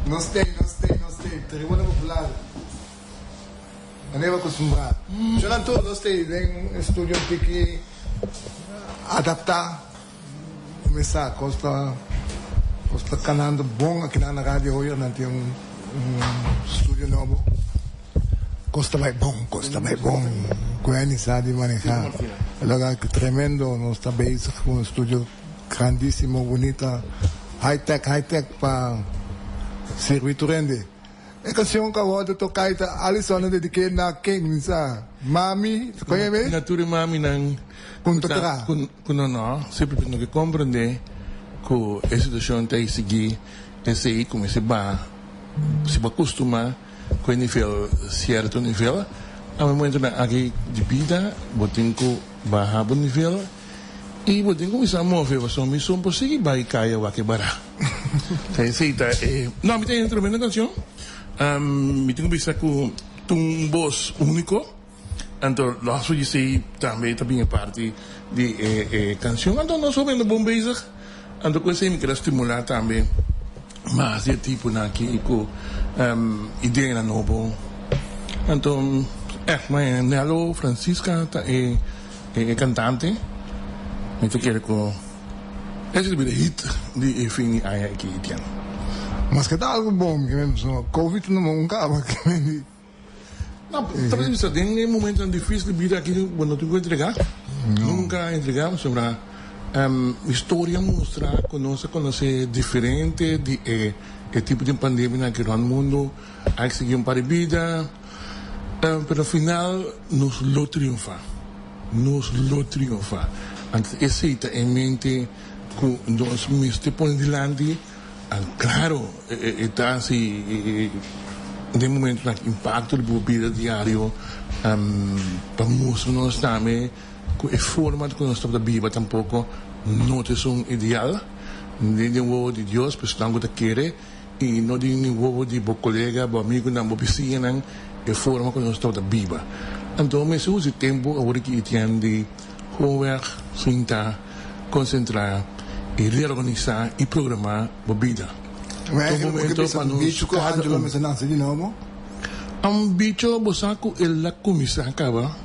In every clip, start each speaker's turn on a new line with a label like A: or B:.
A: Não stay. Tribuna Popular. Não acostumado. Já não estou, não stay. Vem estúdio aqui adaptar. Começar, costa canando bom aqui na rádio hoje, não tem estúdio novo. Costa vai bom. Gwen sabe manejar. Lugar tremendo, nós está bezig com um estúdio grandíssimo, bonita, high-tech para circuito rende. É canção que eu tocar, Alison dediquei na King, sabe? Mami, conhece?
B: Natura mami nang kuno sempre não que compreender que a situação está aí seguir esse como se vai acostumar com o nível certo nível a momento na aqui de vida botem que baixar o nível e botem começar a mover a sua missão por seguir vai cair o que bará não me tem uma tremenda canção me tenho que pensar com um boss único. Então, nós vamos dizer também parte de canção. Então, nós somos bom bezig. Então, com isso, eu quero estimular também mais de tipo aqui com ideia nova. Então, mas Nelo Francisca é cantante. Então, quero que esse é o hit de fim aí aqui Etienne.
A: Mas que tal algo bom que mesmo Covid não acaba que
B: não, talvez isso tem um momento difícil de vida aqui quando tu entregar. Nunca entregamos sobre a história mostrar conhecer diferente de tipo de pandemia que no mundo há que seguir um par de vida, pero final nos lo triunfa. Esse é em mente que nós mesmos põe delante, claro, está assim de momento no impacto do vida diário para mostrar nós também que a forma que nós estamos a viver tampouco não é um ideal de nível de Deus mas não que quer e não de nível de meu colega, meu amigo, meu vizinho a forma que nós estamos a viver então mas usa tempo agora que tem de jogar, sentar, concentrar e reorganizar e programar a vida.
A: Momento para nós
B: um bicho bosaco ela começa a acabar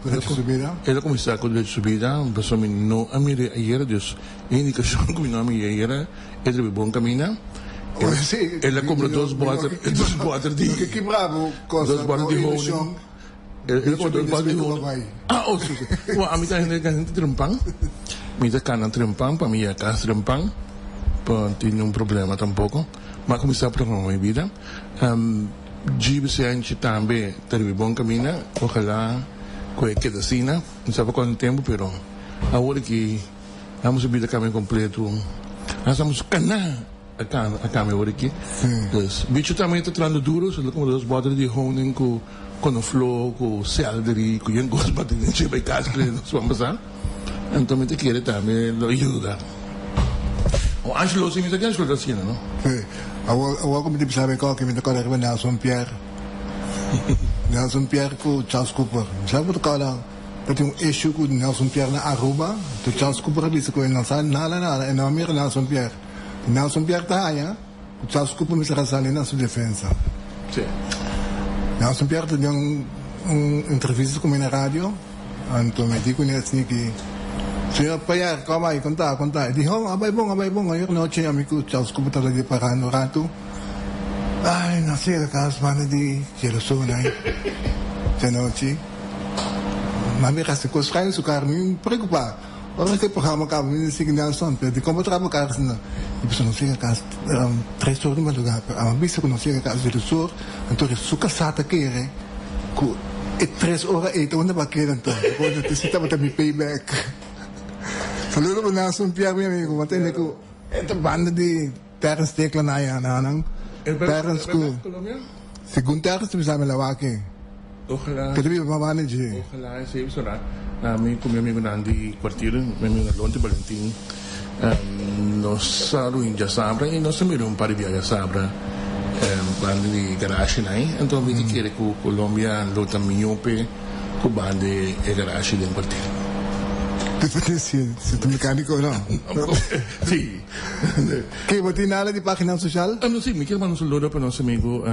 B: ela começa com a subida pessoal não a mim ayer Deus indicação que não a mim ayer é de bom caminho ela comprou dois boadas de
A: que bravo
B: dois boadas de honing ela comprou dois boadas de honing a mim tá gente trempang me tá canan trempang para mim a casa trempang para ter problema tampouco mas começar a programar minha vida GBC também teve bom caminho ojalá que assim não sabe quanto tempo pero agora que vamos subir a caminho completo nós vamos canar a caminho agora aqui bicho também está trando duro como os botas de honing com flor com celery com yang gosto para ter gente vai casa que nós vamos passar então me te quer também ajudar o Angelo sim me quer ajudar assim não
A: Awal ko sabi ko kami ko na Nelson Pierre ko Charles Cooper. Sabi ko lang pati yung issue ko Nelson Pierre na Aruba, to Charles Cooper bisa ko na Amir Nelson Pierre. Nelson Pierre tahaya, Charles Cooper bisa kasali na sa defensa.
B: Sí.
A: Nelson Pierre to yung interview ko na radio, anto me di ko niya sniki. Señor Payar, kamay, konta. Dijo, abay bong, ayer noche, amigo, Charles Cooper talaga parano rato. Ay, no sé, kakas mana di, Jerusalem, sa noche. Mami, kasi ko sa kayo, sukar mo, preocupa. Orang kayo programa ka, sige Nelson, pero di ko matrama ka, kasi na, ibig no siya kakas, 3 horas na lugar, pero ang bisa ko no siya kakas, Jerusalem, anto, suka sata kere, ko, 3 horas, 8 horas na ba kere, anto, ko, natisita mo tabi payback. Saludo po Nelson Pierre, mi amigo. Matindi ko. Ito banda di Terence Tekla na yan. Parents ko. Según Terence, mi sa amin lawaki.
B: Ojalá.
A: Katabi pa manager.
B: Ojalá, sí, será. Mi amigo Nandi Quartier, mi amigo Lonte Valentín, nos saludo ya sabra y nos miro un par de viajes sabra. Banda di garage na então mi ti quiere ko Colombia, Lota Miope, ko banda e garage del quartier.
A: Si tu mecánico, no.
B: Sì.
A: Okay, buti nala di página social?
B: Ano sì, mi chiamano sul loro per nostro amigo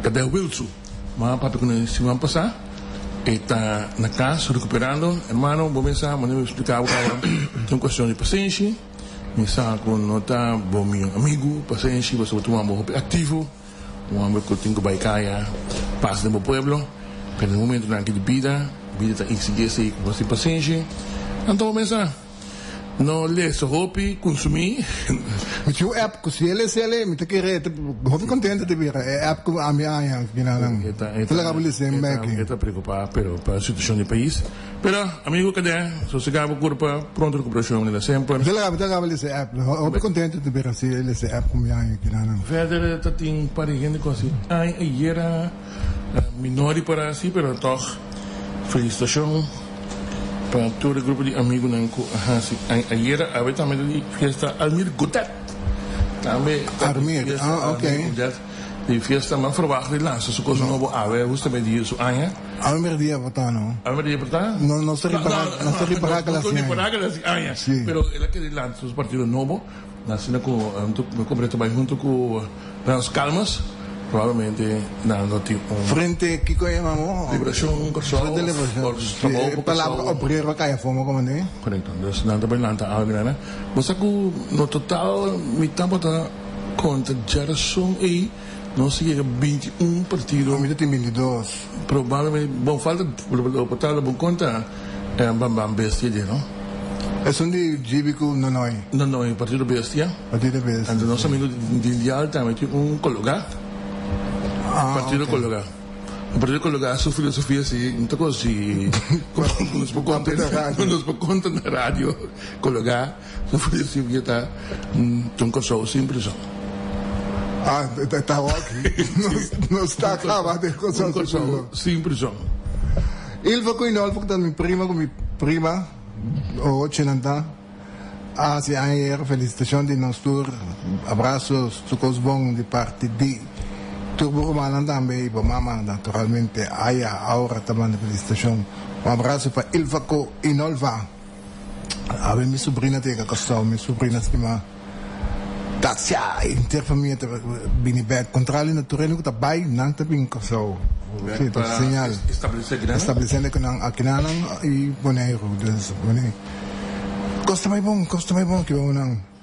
B: Cadê Wilson. Mga papi ko na si Mampasa. Está na casa, recuperando. Hermano, vou pensar, mas eu explicar uma questão de paciência. Me sa com nota, bom meu amigo, paciência, você vai tomar um bom ativo. Um homem que tem que baicaya, passa no meu pueblo. Pero no momento na que de vida está exigir com você paciência. Então, vou pensar. No le so hopi consumi.
A: Met je app, kusele, met de keren, hoop contente te weer. App ko ami ayang ginalang. Talaga bilis yung making.
B: Está preocupado, pero para a situação do país. Pero, amigo, cadê? So, sigabo curpa, pronto recuperação nila sempre.
A: Talaga bilis yung app. Hoop contente te weer si ele se app kung ayang ginalang.
B: Verder, dat ting parigende ko si ay era minori para si, pero toch, felicitação. Para todo o grupo de amigos assim, ayer havia também de festa Almir Gutet também
A: Almir, ok.
B: de festa mas verwacht de laatste so coisa novo ave você também diz isso aia
A: Almir dia botano
B: Almir dia porta
A: não se repara que
B: las aia pero ela que de laatste os partido novo nascendo com me completo mais junto com Rans Calmas provavelmente dando-te
A: Frente, Kiko llamamos?
B: Liberación Corsol.
A: Frente Liberación. Palabra obrero kaya forma como ne?
B: Correcto. Entonces, nada para lanta algo, né? Você que no total, mi tampo tá contra Gerson e não se chega 21 partidos.
A: Mi tem 22.
B: Provavelmente, bom, falta, o total, bom conta, Bam Bestia, não?
A: É um de Gibico Nonoi.
B: Nonoi, Partido Bestia.
A: Partido Bestia.
B: Então, nós amigos de Indial também tem colocado. Partido Colorado. O Partido Colorado, sua filosofia, assim, muita coisa assim. Nos por conta na rádio, Colorado, sua filosofia está um corso sempre só.
A: Está ok. Não está acabado de coisa.
B: Um corso sempre só.
A: Ele foi com ele, porque minha prima, o Chinanta, se ayer, felicitação de nós todos, abraços, sucos bons de parte de Turbo Romanan também, mama naturalmente, aya, aura também na felicitação. Abraço para Ilvaco Inolva. A minha sobrinha tem que casar, minha sobrinha se chama Taxia, interfamília, binibet, controle natural, que está bem, não está bem casar. Sim, está sinal. Estabelecendo que não, aqui não, e boneiro, Costa mais bom, que vamos não.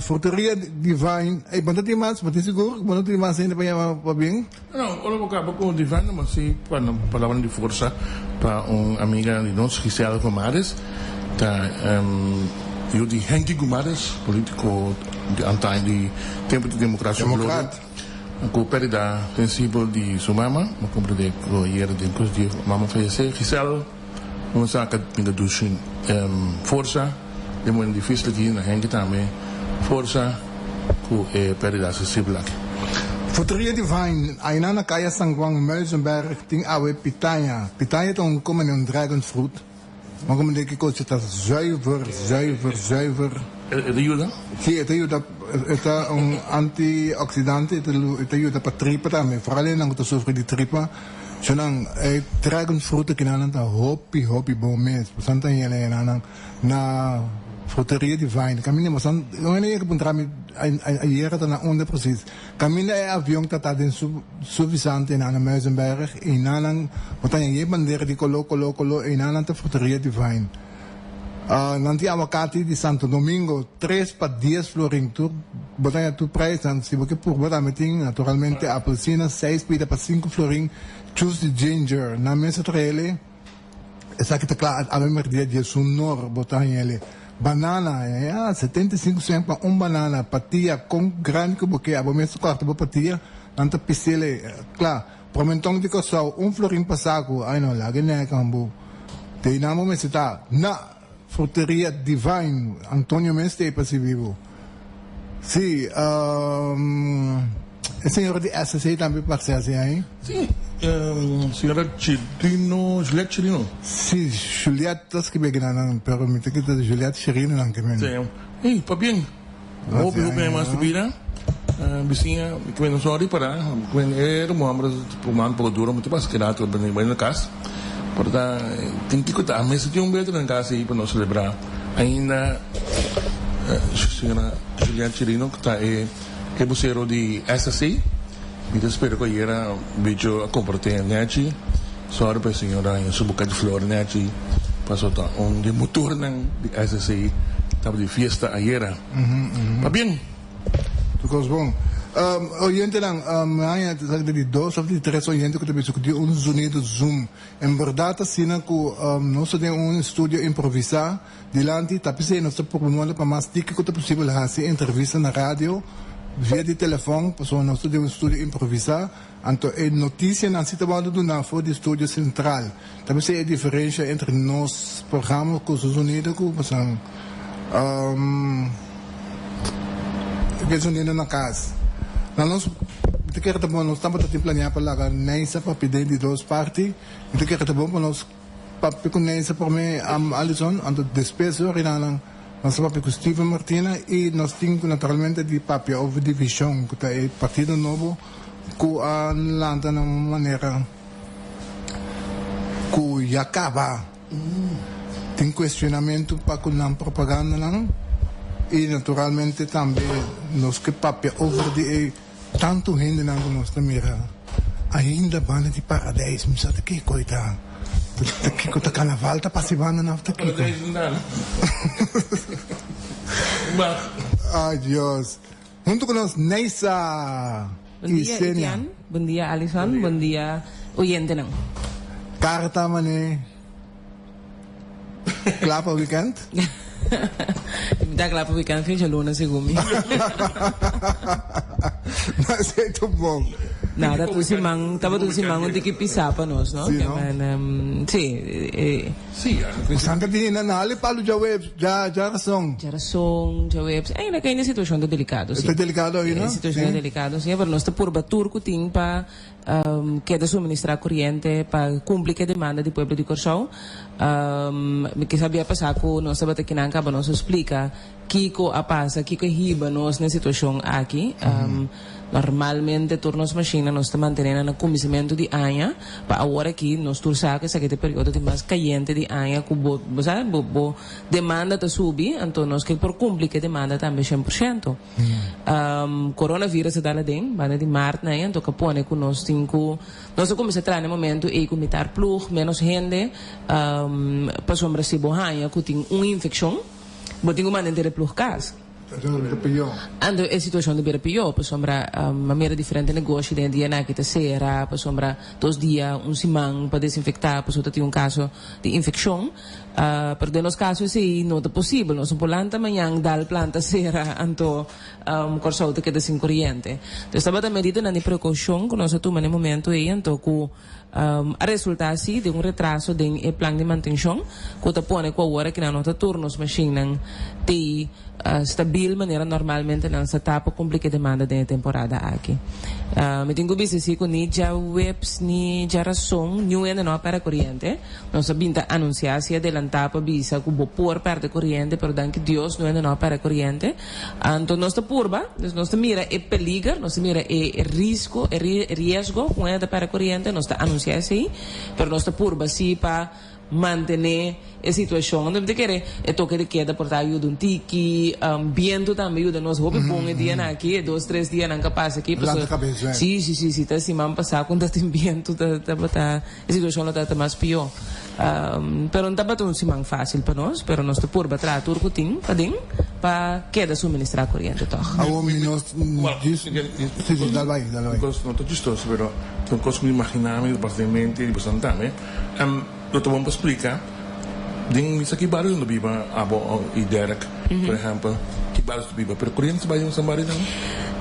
A: Fruteria Divine, banda de mais, mas seguro, banda de mais ainda para bem?
B: Não, olha o cabo com Divine, mas sim, para palavra de força para amiga de nós, Gisela Gomares, tá, eu de Henry Gomares, político de antai de tempo de democracia, com perda princípio de sua mama, mas compreender que o hier de coisa de mama fallecer, Gisela, vamos a pinga dos força, de muito difícil aqui na Henry também. Força com perda acessível aqui.
A: Fruteria Divine, aí na Kaya Sangwang, Melzenberg, tem awe pitaya. Pitaya é como dragon fruit. Maar como de que coisa está zuiver.
B: É de ajuda?
A: Sim, é antioxidante, é ajuda para tripa também. Vooral não que sofre de tripa. Zolang dragon fruit que não está hopi bom mesmo. Portanto, ele na Fruteria Divine. Kami mas não é que puntra mi ayer ta na onda precies. Kami na avião ta den suficiente na Meusenberg e na lang botan ye bandera di colo e na lang ta Fruteria Divine. Nanti avocati di Santo Domingo 3 para 10 florin tu botan tu preço se porque por botar meting naturalmente apelsina 6 para 5 florin juice de ginger na mesa trele. Essa que tá claro a mesma dia de sonor botan ele banana, 75 cents para banana, patia com grande que porque a bomesa corta para patia, anta pisele, claro, promentong de coçal, florim passaco, ai não, lá ganha cambu. Tem na momento está na Fruteria Divine, Antonio Mestre para se vivo. Sim, a senhora de SC também participa aí?
B: Sim. Senhora Juliette Chirino.
A: Sim, Juliette, das que beginan, pero me tem que ter Juliette Chirino não que men.
B: Sim. Ei, papien. Hope mais subida. Vizinha, que sorry para, quando era uma ambra por man por duro, muito pas que dá tudo bem na casa. Portanto, tem que contar, mas se tem beto na casa aí para nós celebrar. Ainda, a senhora Juliana Chirino, que está é vocero de SSC, e espero que era um vídeo a comportar neti, só para a senhora em sua boca de flor neti, passou de motor de SSC, estava de fiesta ayer. Tá bem?
A: Tudo bom. Oyente lang, hanya de 2 of 3 oyente que também discutiu unido Zoom. Em verdade, assim, que nós temos estúdio improvisar, delante, tapi se nós procuramos para mais tique que possível fazer entrevista na rádio, via de telefone, pessoal, nós temos estúdio improvisar, então a notícia não se trabalha do na for do estúdio central. Tapi se a diferença entre nós programas com os Unidos, com pessoal, que os Unidos na casa. Nós estamos planeando para nessa para pedir de 2 partes. Então que bom para nós para com nessa para mim Alison ando despeso rinang nós para com Steven Martina e nós temos naturalmente de papel over division que é partido novo que landa na maneira que já acaba. Tem questionamento para com a propaganda não e naturalmente também nós que papel over de tanto gente na nossa mira ainda banda de paradise me sabe que coita que coita carnaval tá passivando na afta que ai Deus junto com nós Neisa
C: Bom dia Etienne, bom dia Alison, bom dia oyente não
A: carta mané clapa weekend
C: me dá clapa weekend fim de luna segumi
A: mas é tão bom.
C: Nada, tu simang, tava tu simang onde que pisar para nós, não?
A: Sim, não?
C: Sim,
B: Sim,
A: Santa Dina na ali palo já web, já razão.
C: já web. Ainda que ainda situação de delicado, sim.
A: Está delicado aí, não?
C: Situação delicado, sim. Mas nós está por turco tem para que de suministrar corrente para cumprir a demanda do povo de Corsão. Que sabia passar com nós estava aqui na cabo nós explica que a passa, que riba nós na situação aqui. Normalmente turnos machina nós estamos mantendo no começamento de ano para agora aqui nós tursa que esse período de mais caliente de ano que bo demanda ta subi então nós que por cumprir que demanda também 100%. Coronavírus dá lá dentro, banda de março né então que põe com nós cinco nós começa a entrar no momento e comitar plug menos gente para sombra se bohanha que tem uma infecção, botinho manter plug casa. Ando a situação de beira pior, por sombra uma maneira diferente de negócio de dia na que te será, por sombra 2 dias, simão para desinfectar, por sombra tem caso de infecção, pero de nos casos sim não é possível, nós planta amanhã dal planta será, anto corso que queda sem corrente. Então estava da medida na precaução que nós tomamos no momento e anto que a resultar sim de retraso de plano de manutenção, que te põe com a hora que na nota turnos machine te stabil maneira normalmente não se tapa complica demanda da temporada aqui. Me tenho visto se com ni já webs ni já razão new ainda não para corrente. Não sabia anunciar se adelantar para bisa que vou pôr perto corrente, pero danke Deus não ainda não para corrente. Então nós purba, nós mira é perigo, nós mira é risco, é riesgo com ainda para corrente, nós anunciar assim, pero nós purba se para manter a situação onde te querer é toque de queda por ajuda um tiki viento também ajuda nós roupa bom dia aqui 2, 3 dias não capaz aqui sim tá assim vamos passar quando tem viento tá a situação tá mais pior pero não tá batendo simão fácil para nós pero nós te por bater turco tem para queda suministrar corrente toh
A: ao menos disso dá vai
B: não tô chistoso pero não consigo imaginar-me departamento de bastante eu te vou explicar. Ding isa que baru no biba abo e Derek, por exemplo, que baru no biba, pero corrente ba yung sambari não?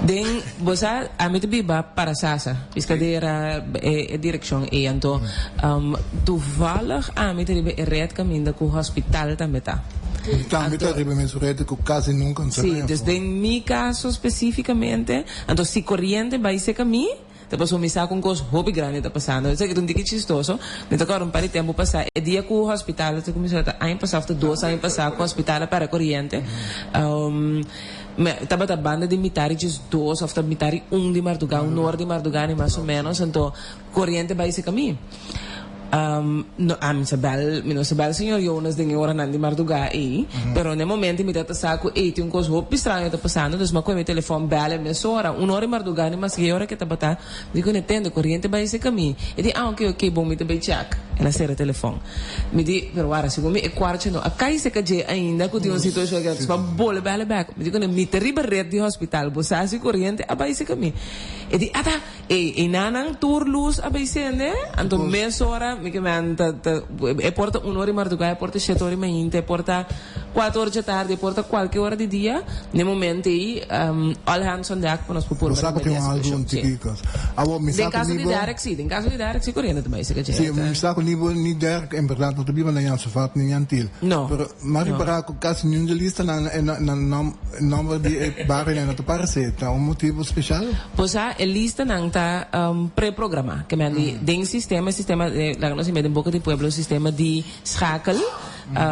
C: Ding bosa amit biba para sasa, piscadeira e direção e então toevallig amit ribe red caminho com o hospital também tá.
A: Também está ribe mensurete que quase nunca se
C: Sim, desde em mi caso especificamente, então se corrente vai ser caminho depois o misa com coisa hobby grande está passando. Eu sei que um dia chistoso, me tocou um par de tempo passar. E dia que o hospital, eu comecei a ano passado, 2 anos passar com o hospital para corrente. Estava a banda de militares 2, ou militares 1 de Mardugal, norte de Mardugal, mais ou menos. Então, corrente vai esse caminho. No, mi sabel senhor Jonas de hora nandi marduga aí, pero no momento me dá saco tem um coisa muito estranho tá passando, dus mas com meu telefone bela me hora, uma hora marduga ni mas que hora que tá bata, digo não entendo corrente vai ser caminho, e di ok bom me também check, ela será telefone, me di pero agora segundo me quarto no, a cai se que ainda que tem uma situação que é bola bela back, me digo não me terriba red de hospital, bosa se corrente a vai ser caminho, e di ata e nanang tour luz a vai ser né, ando meia hora me que e porta un'ora in Mardugai, e porta 7 ore in e porta 4 ore da tarde, e porta qualche ora di dia, nei momenti all hands on deck per nos propor.
A: Sa che algo tipico. Avo mi sa
C: caso di Derek sì, in caso di Derek corrente também se che c'è.
A: Sì, mi sa che ni Derek in verdad non dobbiamo neanche so fatto niente antil.
C: No.
A: Però ma ripara con caso in una lista na numero di barri na to paraseta, un motivo speciale?
C: Posa e lista nanta pre-programma, che mi den sistema la nós in boca di pueblo sistema di schakel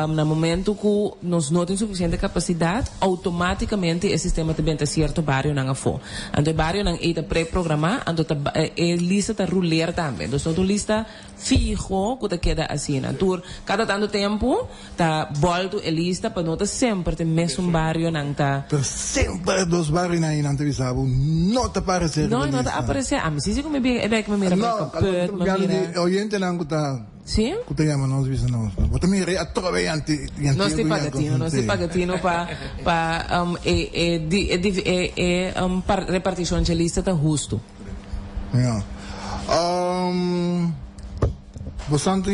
C: no momento que nós não temos suficiente capacidade automaticamente o sistema também está certo bairro não afo então o bairro não é pré-programar então a lista está ruler também então não lista fijo que queda assim então cada tanto tempo está volto a lista para não sempre ter mesmo bairro não está
A: sempre dos bairros não te avisava não te aparecer
C: não te aparecer a mim se como é que me mira
A: não oyente não está
C: Sì?
A: Kutayama non svisa non. Bota mi re atrove anti
C: non stai pagatino pa repartizione c'è lista da giusto.
A: Ja. Bastante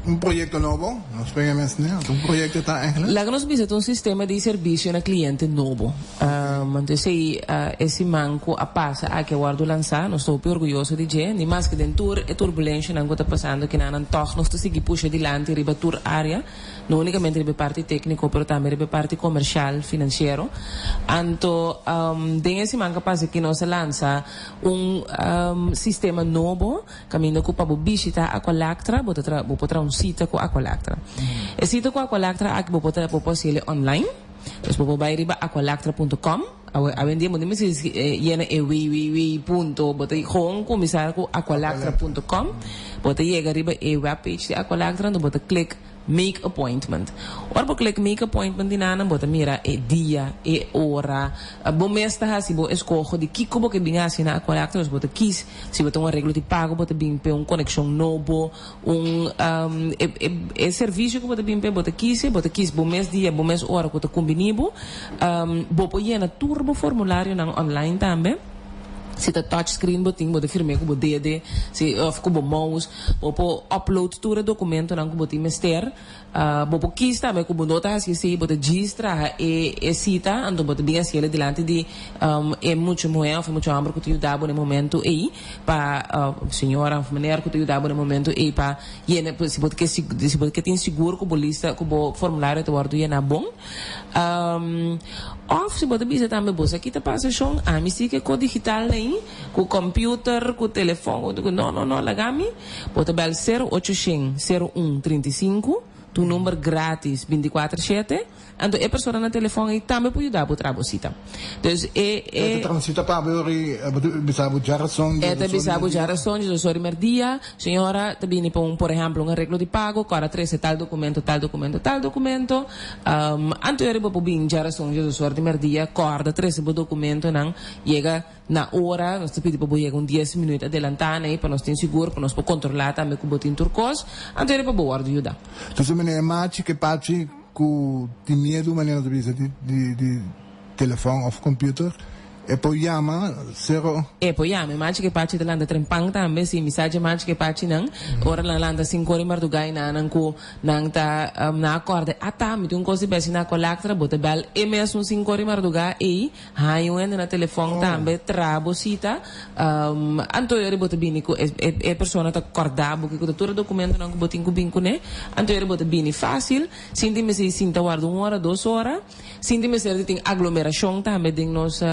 A: un proyecto nuevo, nos pegamos, ¿no? Un proyecto está eigenlijk.
C: La nos visita un sistema di servizio a cliente nuovo. Entonces, esse manco a passa a que guardo lançar, nós estou orgulhoso de dizer, nem mais que dentro e turbulência não está passando, que não toch nós seguir puxa adiante riba tour área, não unicamente riba parte técnico, pero também riba parte comercial, financeiro. Então, tem esse manco passa que nós lança sistema novo, caminho que para visitar a Aqualactra, botar um sítio com a Aqualactra. E sítio com a Aqualactra, aqui botar ele online. Dus bijvoorbeeld bij aqualactra.com. Awendi mo naman si yan punto. Bota gewoon komisar ko aqualactra.com. Bota yega riba webpage di Aqualactra. Bota click make appointment. Ora po click make appointment dinanan bota mira dia ora. Bomesta ha si bo escojo di kiko bo que binga si na Aqualactra. Bota kies si bota arreglo di pago bota bimpe conexão novo serviço que bota bimpe bota kies bomes dia bomes ora ko ta combinibo bo po yena turbo formulário na online também. Se tá touchscreen boting bota firme com o dedo se of com o mouse ou po upload todo documento não com boting mester bopo kista me com nota assim se bota registra e cita ando bota bem assim ele delante de é muito moel foi muito amor que tu dá no momento aí para senhora maneira que tu dá no momento aí para yene se bota que tem seguro com bolista com o formulário tu guardo yena bom of se bota bisa também bosa aqui tá passa chão a mim que com digital nem com computer com telefone não lagami bota bel 0800 0135 tu número grátis 24/7 então é pessoa na telefone e também pode dar para trabalhar dus
A: transita para ver bisabu jarason
C: de sorry merdia senhora também por exemplo arreglo de pago para 13 tal documento anto era para bem jarason de sorry merdia corda 13 documento não chega na hora nós te pedimos para chegar 10 minutos adelantar para nós ter seguro para nós controlar também com botin turcos anto era para boa ajuda
A: meneer Maatje, che pace con di medo maniera di telefoon of computer e poi chiama Maatje
C: che pace dell'anda trempang tambe si messaggi Maatje che pace nang ora la landa 5 ore mardugai nang ko nang ta na accordo ata mi un così besi na Aqualactra bota bel e mes un 5 ore mardugai e hayon na telefoon tambe trabo sita anto ore bota bini ko e persona ta cordabo che ko tutto documento nang botin ko bin ko ne anto ore bota bini fácil sinti me si sinta guardo 1 ora 2 ora sinti me ser ting aglomeração tambe ding nos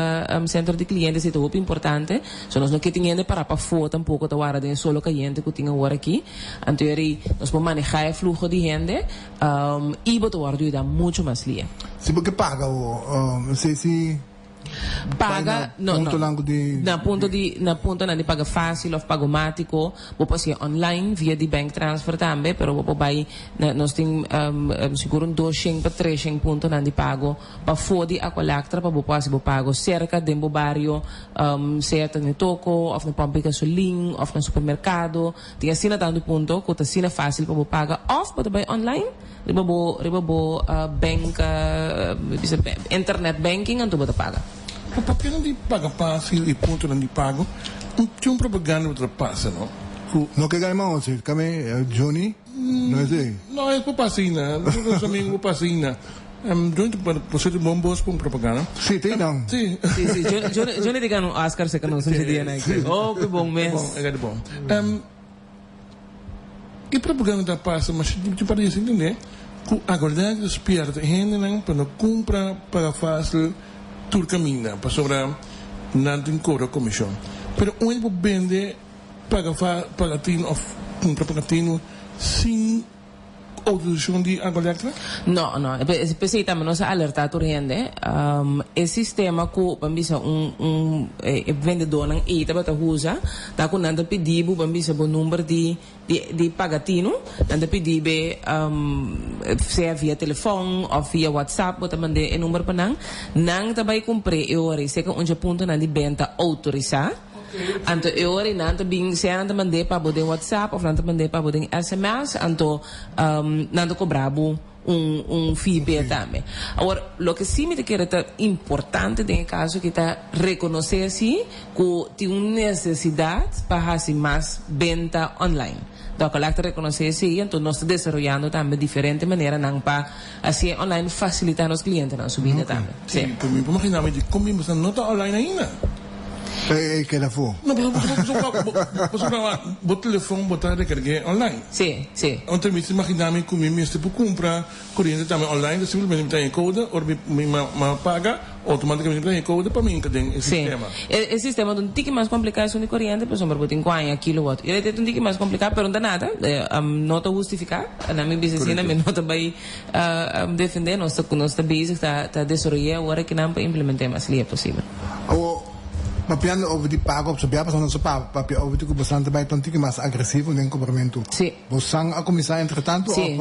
C: centro de clientes é muito importante. So nós não que tinha para foto tampouco tá hora de solo cliente que tinha agora aqui. Então nós podemos manejar o fluxo de gente e botar o dá muito mais lia.
A: Se porque paga o se
C: Paga,
A: punto lang di...
C: na punto na di paga fácil of pagomático, po pa siya online via di bank transfer tambe, pero po bay na nós tem siguro 2 pa 3 punto na di pago pa fodi a collector pa po si po pago cerca de bo barrio certa ni toko of na pampa gasoline of na supermercado tinha sina tanto punto ko ta sina fácil pa po paga off pa bay online riba bo bank internet banking anto ba ta paga.
B: Perché non ti paga fácil e punto non ti pago? C'è un propaganda che passa, no?
A: No que ganamos, kami Johnny, no sé.
B: No, è papasina. Nosotros amigos papasina. Johnny, você de bombos com propaganda?
A: Sí, tem não.
B: Sì.
C: Sì, yo ne digan Oscar se conosce di dia né. Oh, que bom mês.
B: Bom, é bom. E propaganda da passa, mas te parece entender? Que agora que despierta, gente não para comprar para fácil tur camina para sobrar nada em cobra comissão. Pero onde vende paga tino of compra pagatino sem autorização de agolectra?
C: No, especialmente nos ha alertado rende. El sistema que bambisa vendedor nang ita bata usa, ta kun nanda pedibu bambisa bo number di pagatino, nanda pedibe sea via telefoon of via WhatsApp, bota mande e number panang, nang tabay compre e ore, seka unja punto na di benta autoriza. Anto e ora nanto bing se nanto mande pa bodem WhatsApp of nanto mande pa bodem SMS anto nanto cobrabo un fee também. Agora, lo que sí me te quiere estar importante en el caso que está reconocer así que tiene una necesidad para hacer más venta online. Donc, la que reconocer así, entonces nos está desarrollando también diferentes maneras para así online facilitar a los clientes en su vida también.
B: Sí, pues me imagino que como me están nota online ainda.
A: Que la fu.
B: No, pero vos telefone botar recargué online.
C: Sí.
B: Ontem me imaginava que me mestre por comprar corrente também online, simplesmente me tem code, ou me paga automaticamente me tem code para mim que tem esse sistema.
C: El sistema é um tique mais complicado de corrente, por exemplo, botin 40 kilowatt. Ele é um tique mais complicado, pero não nada, não te justificar, na minha business, me não vai defender, nós estamos busy, está desenvolvendo agora que não implementar mais ali é possível.
A: Mapiando over die pago op zijn persoon zo papia over die bastante bij ton tiki mas agressivo nel cobramento.
C: Sì.
A: Bosang a commissar entretanto
C: Sì.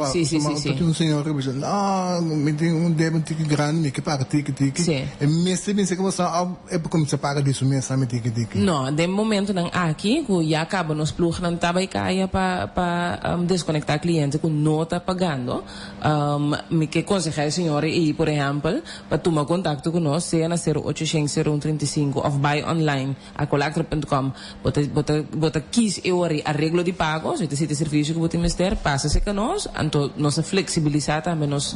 A: un signore che dice no, mi tengo un debito tiki grande, mi che paga tiki.
C: Sì.
A: E messe pensa che bosang e comincia paga di su mesa mi tiki.
C: No, de momento nang aqui, que já acaba nos plug nang tabay kaya pa desconectar cliente que não está pagando, me que aconselhar senhora e por exemplo, para tomar contato com nós, seja na 0800 0135 of buy online a collector.com, bota 15 euro arreglo de pago, se esse serviço que você mister, passa-se com nós, então nós flexibilizar também nos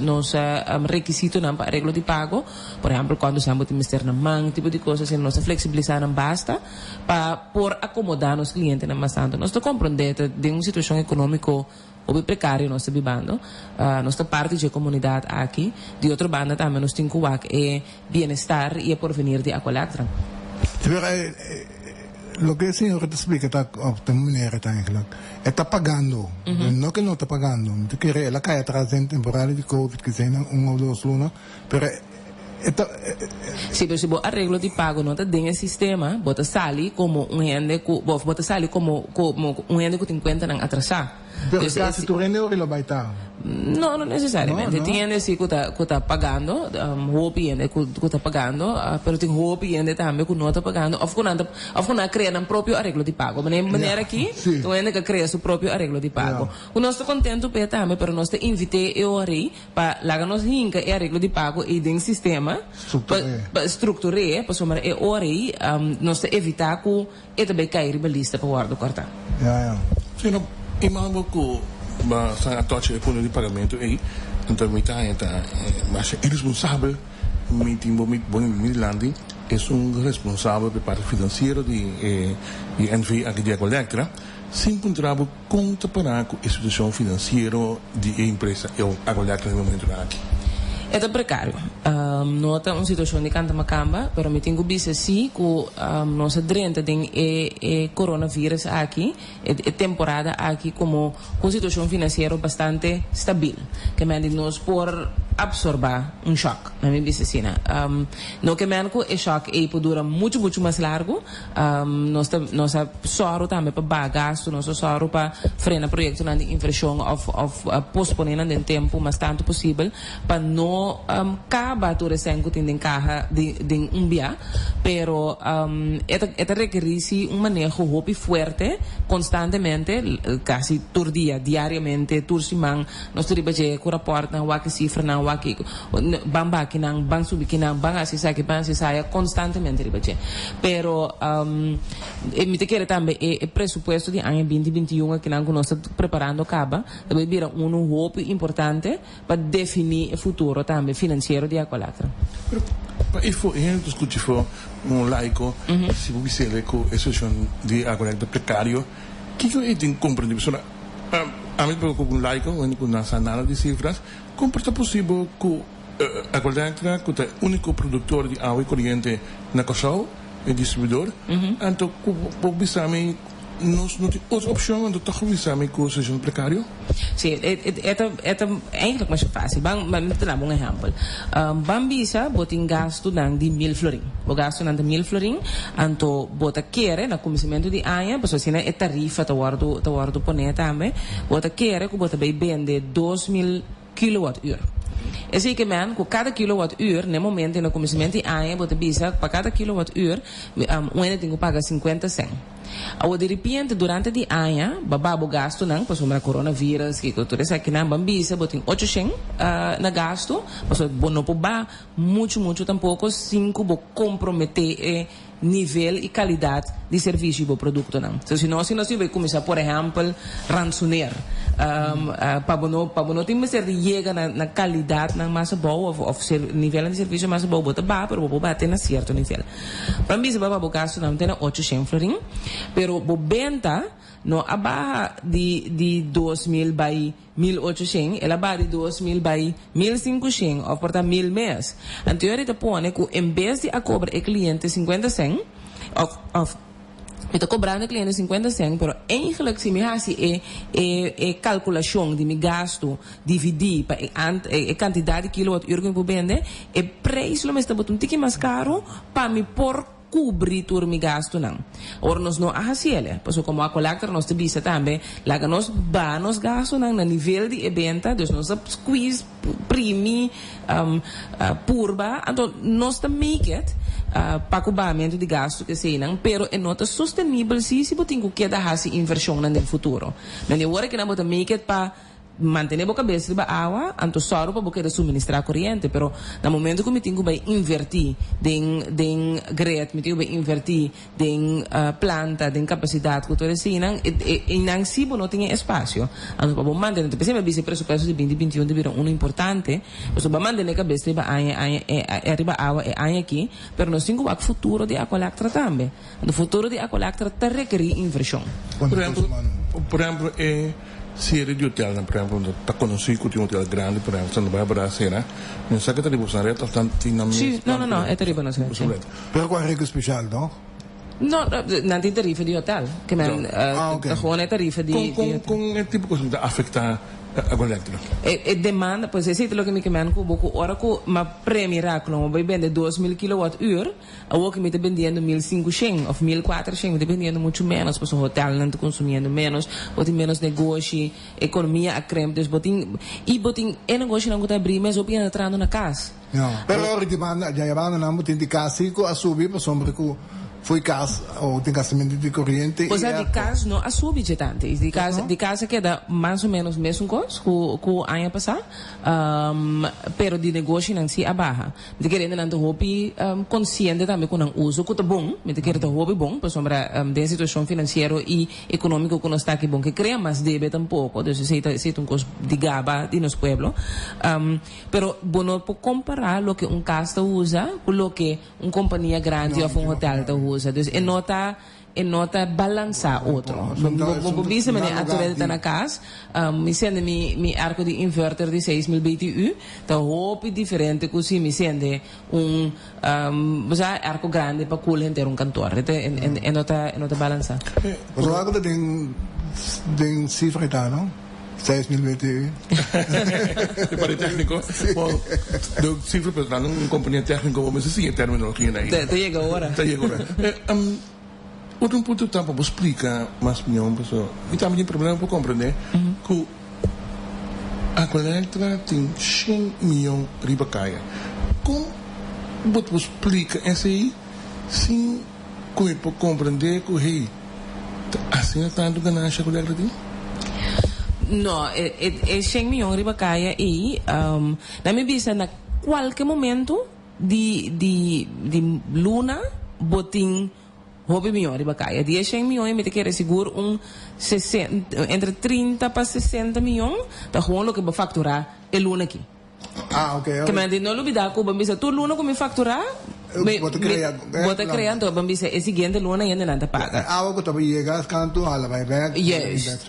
C: requisitos para arreglo de pago, por exemplo, quando estamos mister na mão, tipo de coisas, se nós flexibilizar não basta, para por acomodar os clientes na bastante. Nós estamos compreendendo de uma situação econômica ou precária nós estamos vivendo, nós estamos parte da comunidade aqui, de outra banda também nós temos que bem-estar e porvenir de acolher.
A: Lo que el señor te explica está pagando, no que no está pagando, la calle atrás en temporada de COVID que sea 1 o 2 lunas, pero
C: Sì, per esempio, arreglo di pago non tem il sistema, bota sali come un ente come un ente che ti inquenta atrasar.
A: Pero casi tu rende o lo baita.
C: No, non necessariamente.
A: No.
C: Tiende sì che sta pagando, hopi ende che sta pagando, però ti hopi ende tambe che non sta pagando, of con crea un proprio arreglo di pago. Ma in maniera che tu ende che crea su proprio arreglo di pago. Non sto contento per tambe, però non sto invite e ori pa laganos hinka e arreglo di pago e din sistema strutture, per somare e ori non sto evita che e tabe cair belista per guardo corta.
A: Ja.
B: Sì, no, immagino che sta a toce il punto di pagamento e intermità ma se irresponsabile mi landi è un responsabile per parte finanziaria di NV anche di Ecolectra si incontrava con la istituzione finanziaria di impresa e Ecolectra nel momento aqui.
C: É precário. Não é uma situação de canta macamba, mas me tenho visto assim que nossa drenta tem coronavírus aqui, é temporada aqui como com situação financeira bastante stabil, que me nós por absorber un shock na mi businessina. No que menco e shock e dura muito mais largo. Nós soro também para bagasto, nós soro para frenar projetos na inversão of posponer na tempo mas tanto possível para não acabar tu recém que tem carro de bia, pero esta requerisi un manejo hopi fuerte constantemente, casi tur dia, diariamente, tur simang, nós tu ribaje ku rapport na waki cifra na waki bamba kinang bang subi kinang bang asisaya constantemente ribaje. Pero mi te quero também e presupuesto di anno 2021 que nós estamos preparando acaba, deve vir um hopi importante para definir o futuro também financeiro de Aqualactra.
B: E voor een discussie voor een laico, se você vê com a situação de agora de precário, que eu tenho compreender, pessoal, a mim pelo com um laico, quando com nossa análise de cifras, como é possível que agora que é o único produtor de água corrente na Kosovo, é distribuidor, então por bisame nós não temos outra opção, então toch bisame com a situação precário?
C: Sim, é eigenlijk mais fácil. Vamos dar um exemplo. Bambisa botin gasto nang di 1.000 florin. O gasto nang di 1.000 florin, anto bota querer na comissimento di anha, posso assim é tarifa tawardo poner também. Bota querer que bota bem vende 2.000 kWh. É assim que man, com cada kWh, no momento no comissimento di anha, bota bisa para cada kWh, tem que pagar 50 cents. Ao de repente, durante di anha, bababo gasto nang, paso na coronavírus, que tudo isso aqui na bambisa, botin 800 na gasto, paso bono po ba, muito tampouco, 5 bo comprometer nível e qualidade de serviço do produto não. Então, se nós vai começar, por exemplo, ransonear, para não ter ser de chega na qualidade na massa boa ou nível de serviço mais boa, bota ba, pero bo bater na certo nível. Para mim, se bababo gasto não tem 800 florin, pero bo benta no abaixo de 2.000 by 1.800, ela vai de 2.000 by 1.500 ou porta 1.000 mês. Então, eu te põe que em vez de a cobrar o cliente 50 cents, eu estou cobrando o cliente 50 cents, pero eigenlijk se me hace calculação de meu gasto dividir para a quantidade de quilowattuur que eu vou vender, o preço me está botando um pouquinho mais caro para me por cobrir todo mi gasto não. Ora nós não hacemos, porque como a Aqualactra nós te bisa também, lá nós nos gasto não na nível de evento, dus nós squeeze primi purba, então nós te make it para cobramento de gasto que sei não, pero é nota sustentável se botinho que da hasi inversão no futuro. Mas eu agora que não botar make it para mantener boca cabeça de água, anto só para boca de suministrar corrente, pero no momento que me tenho que invertir den grid, me tenho que invertir den planta, den capacidade que eu sei, não se não tem espaço. Anto para manter, então pensei me presupuesto de 2021 de virar importante, mas para manter a cabeça de arriba água é aqui, pero nós temos o futuro de Aqualactra também. O futuro de Aqualactra te requer inversão.
B: Por exemplo, se ele de hotel, por exemplo, está conhecido que tem um hotel grande, por exemplo, Santa Bárbara, Sena, não sabe que está de Bolsonaro, está tinha
C: Sim, não, é terrible não sei.
A: Pero com regel speciaal, não?
C: Não, não tem tarifa de hotel, que men gewoon é tarifa de
B: com é tipo coisa que afeta a Aqualactra.
C: E demanda, pois é lo que me queman com boco hora com uma premiraculo, vai vender 2.000 kWh, a o que me está vendendo 1.500 ou 1.400, me está vendendo muito menos, pois o hotel não está consumindo menos, botem menos negócio, economia a creme, dus botem negócio não está abrir, mas o piano entrando na casa.
A: Não, pero ora demanda, já van na muito de casa, com a subir para sombra com foi casa ou tem gastamento de corrente.
C: Pois é, de casa não assume de tanto. De casa queda mais ou menos mesmo coisa que o ano passado, pero de negócio não se abarra. Me querendo não ter hobby consciente também com o uso que é bom, me querendo ter hobby bom, por sombra da situação financeira e econômica que nós está aqui bom, que cria mais débito tampouco, então se um coisa de gaba de nosso pueblo, pero bueno por comparar o que casa usa com o que uma companhia grande ou um hotel usa. Dus é nota balançar outro. Vou dizer, mas a tua está na casa, me sende mi arco de inverter de 6.000 BTU, tá roupa diferente que se me sende arco grande para cooler inteiro cantor. É nota balançar.
A: Mas o água tem cifra, não? 6.000 BTU.
B: Para el técnico, de cifra pues dan una compañía técnica como se sigue terminología ahí.
C: Te llega ahora.
B: Te llega ahora. Outro ponto tampa vou explicar mais milhão pessoa. E também tem problema para compreender que a coleta tem 100 milhões de ribacaia. Como você explica isso aí sem que para compreender que hey, assim é tanto ganância que coleta tem?
C: No, é 100 milhões de ribacaia e na minha vista na qualquer momento de luna botin hobby milhões de ribacaia. De 100 milhões me te quer seguro entre 30 para 60 milhões da gewoon lo que va facturar el luna aqui.
A: Ah, ok.
C: Que me não olvidar que bambisa tu luna que me facturar bota creando bambisa é seguinte luna e ainda não paga.
A: Ah, que também chegas canto hala vai back.
C: Yes.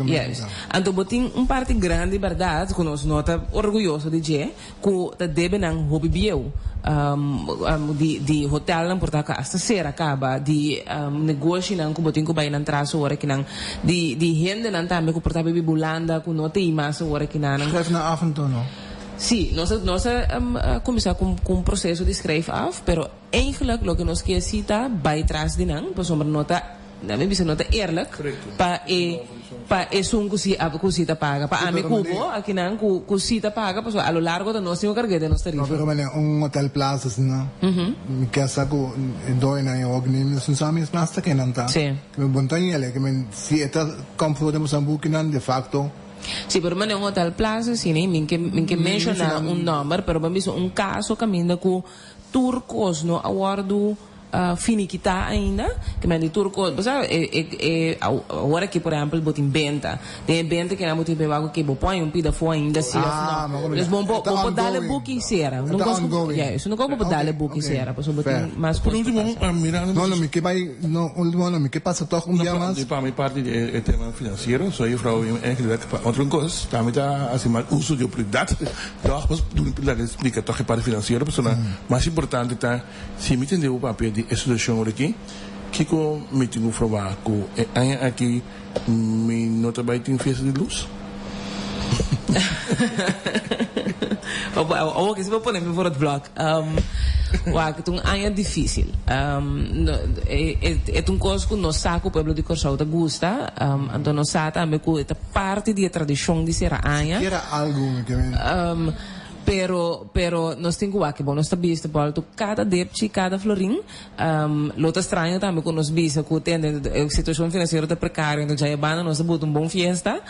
C: Então botin parte grande verdade que nós nota orgulhoso de que tá deve não hobby bio. De hotel lang porta ka hasta sera acaba de negócio não que botin ko vai nan traso hora que não de gente não também que porta bebe bulanda que não tem mais hora que não
A: Schrijf na af en toe nog.
C: Sim, nós começar com um processo de schrijf af, pero eigenlijk lo que nós quer cita vai trás de não, por sombra nota, na minha visão nota eerlijk, pa um cosita paga, pa ame cubo, aqui não cosita paga, por a lo largo da nossa carga de nossa tarifa.
A: No, pero mané, hotel plazas na. Mi casa ko doy na yung ognin sun sa amin plasta que nanta.
C: Sí.
A: Que me montaña le que me si esta campo de Mozambique nan de facto.
C: Sì, per me è un hotel plaza, sì, minche menziona un numero, però abbiamo visto un caso cammina con turcos, no, awardo finiquita ainda, que me di turco, sabe, agora que por exemplo, botin benta, tem benta que na botin bebago que bo põe pida fo ainda se não. Eles vão dar booking sera, não gosto, isso não gosto dar booking sera, por botin mais
B: por último, mirando
A: no, me que vai, no, último no, me que passa toch dia mais.
B: Para minha parte é tema financeiro, sou eu frau eigenlijk para outra coisa, também tá assim mal uso de oportunidade, doch pas doen dat explica toch a parte financeira, pessoa mais importante tá se me entendeu o papel de estudante aqui que com me tenho provar que aqui me nota bem tem festa de luz.
C: Ook is wel ponem voor het blok. Waar toen é difícil. É um coisa que nós saco o pueblo de Corsau te gusta. Então nós sabe também que é parte da tradição de ser anha.
A: Era algo que
C: pero nós temos que bom nós está visto por cada depchi cada florim lota estranho também com nós visa que tem a situação financeira tá precária então já é banda nós botar bom fiesta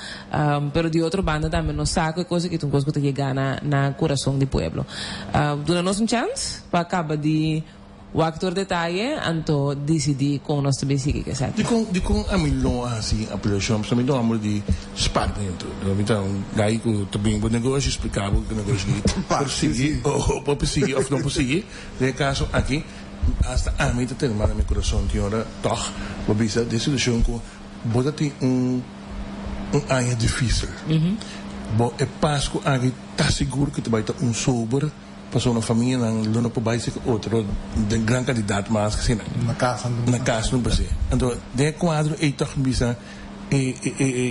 C: pero de outra banda também nós saca coisa que tem coisa que chegar na coração do pueblo dona nós chance para acabar de o actor detalhe anto decidi com nós também seguir que certo
B: de com a milhão assim a produção também não amor de spark dentro então daí que também o negócio explicava o negócio perseguir ou perseguir ou não perseguir de caso aqui hasta a mim tem mal no meu coração de hora toch vou bisa decisão que bota tem área difícil bom é Páscoa aqui tá seguro que tu vai ter sober passou na família não por baixo outro de grande candidato mas que sim
A: na casa
B: não passa então de quadro é toch bisa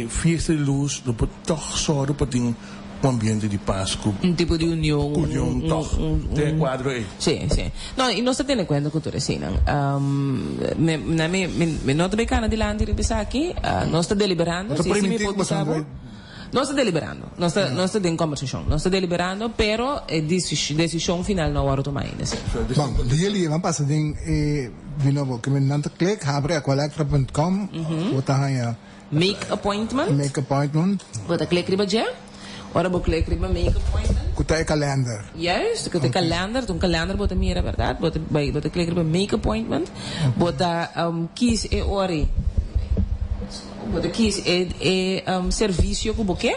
B: festa de luz do toch só do tem ambiente de Páscoa
C: tipo de união
B: toch de quadro é
C: sim não e nós temos conta cultura assim me nota bem cana de lá de bisa aqui nós está deliberando se me pode saber nós estamos deliberando, nós estamos em conversação, nós estamos deliberando, pero a decisão final não é tomada ainda.
A: Bom, jullie vamos passar de novo, que me não click, abre a collector.com, bota aí
C: make appointment, bota click riba já, ora vou click riba make appointment.
A: Kuta é calendar.
C: Yes, kuta calendar, um calendar bota mira verdade, bota click riba make appointment, bota kies e ori. Bota kies serviço que você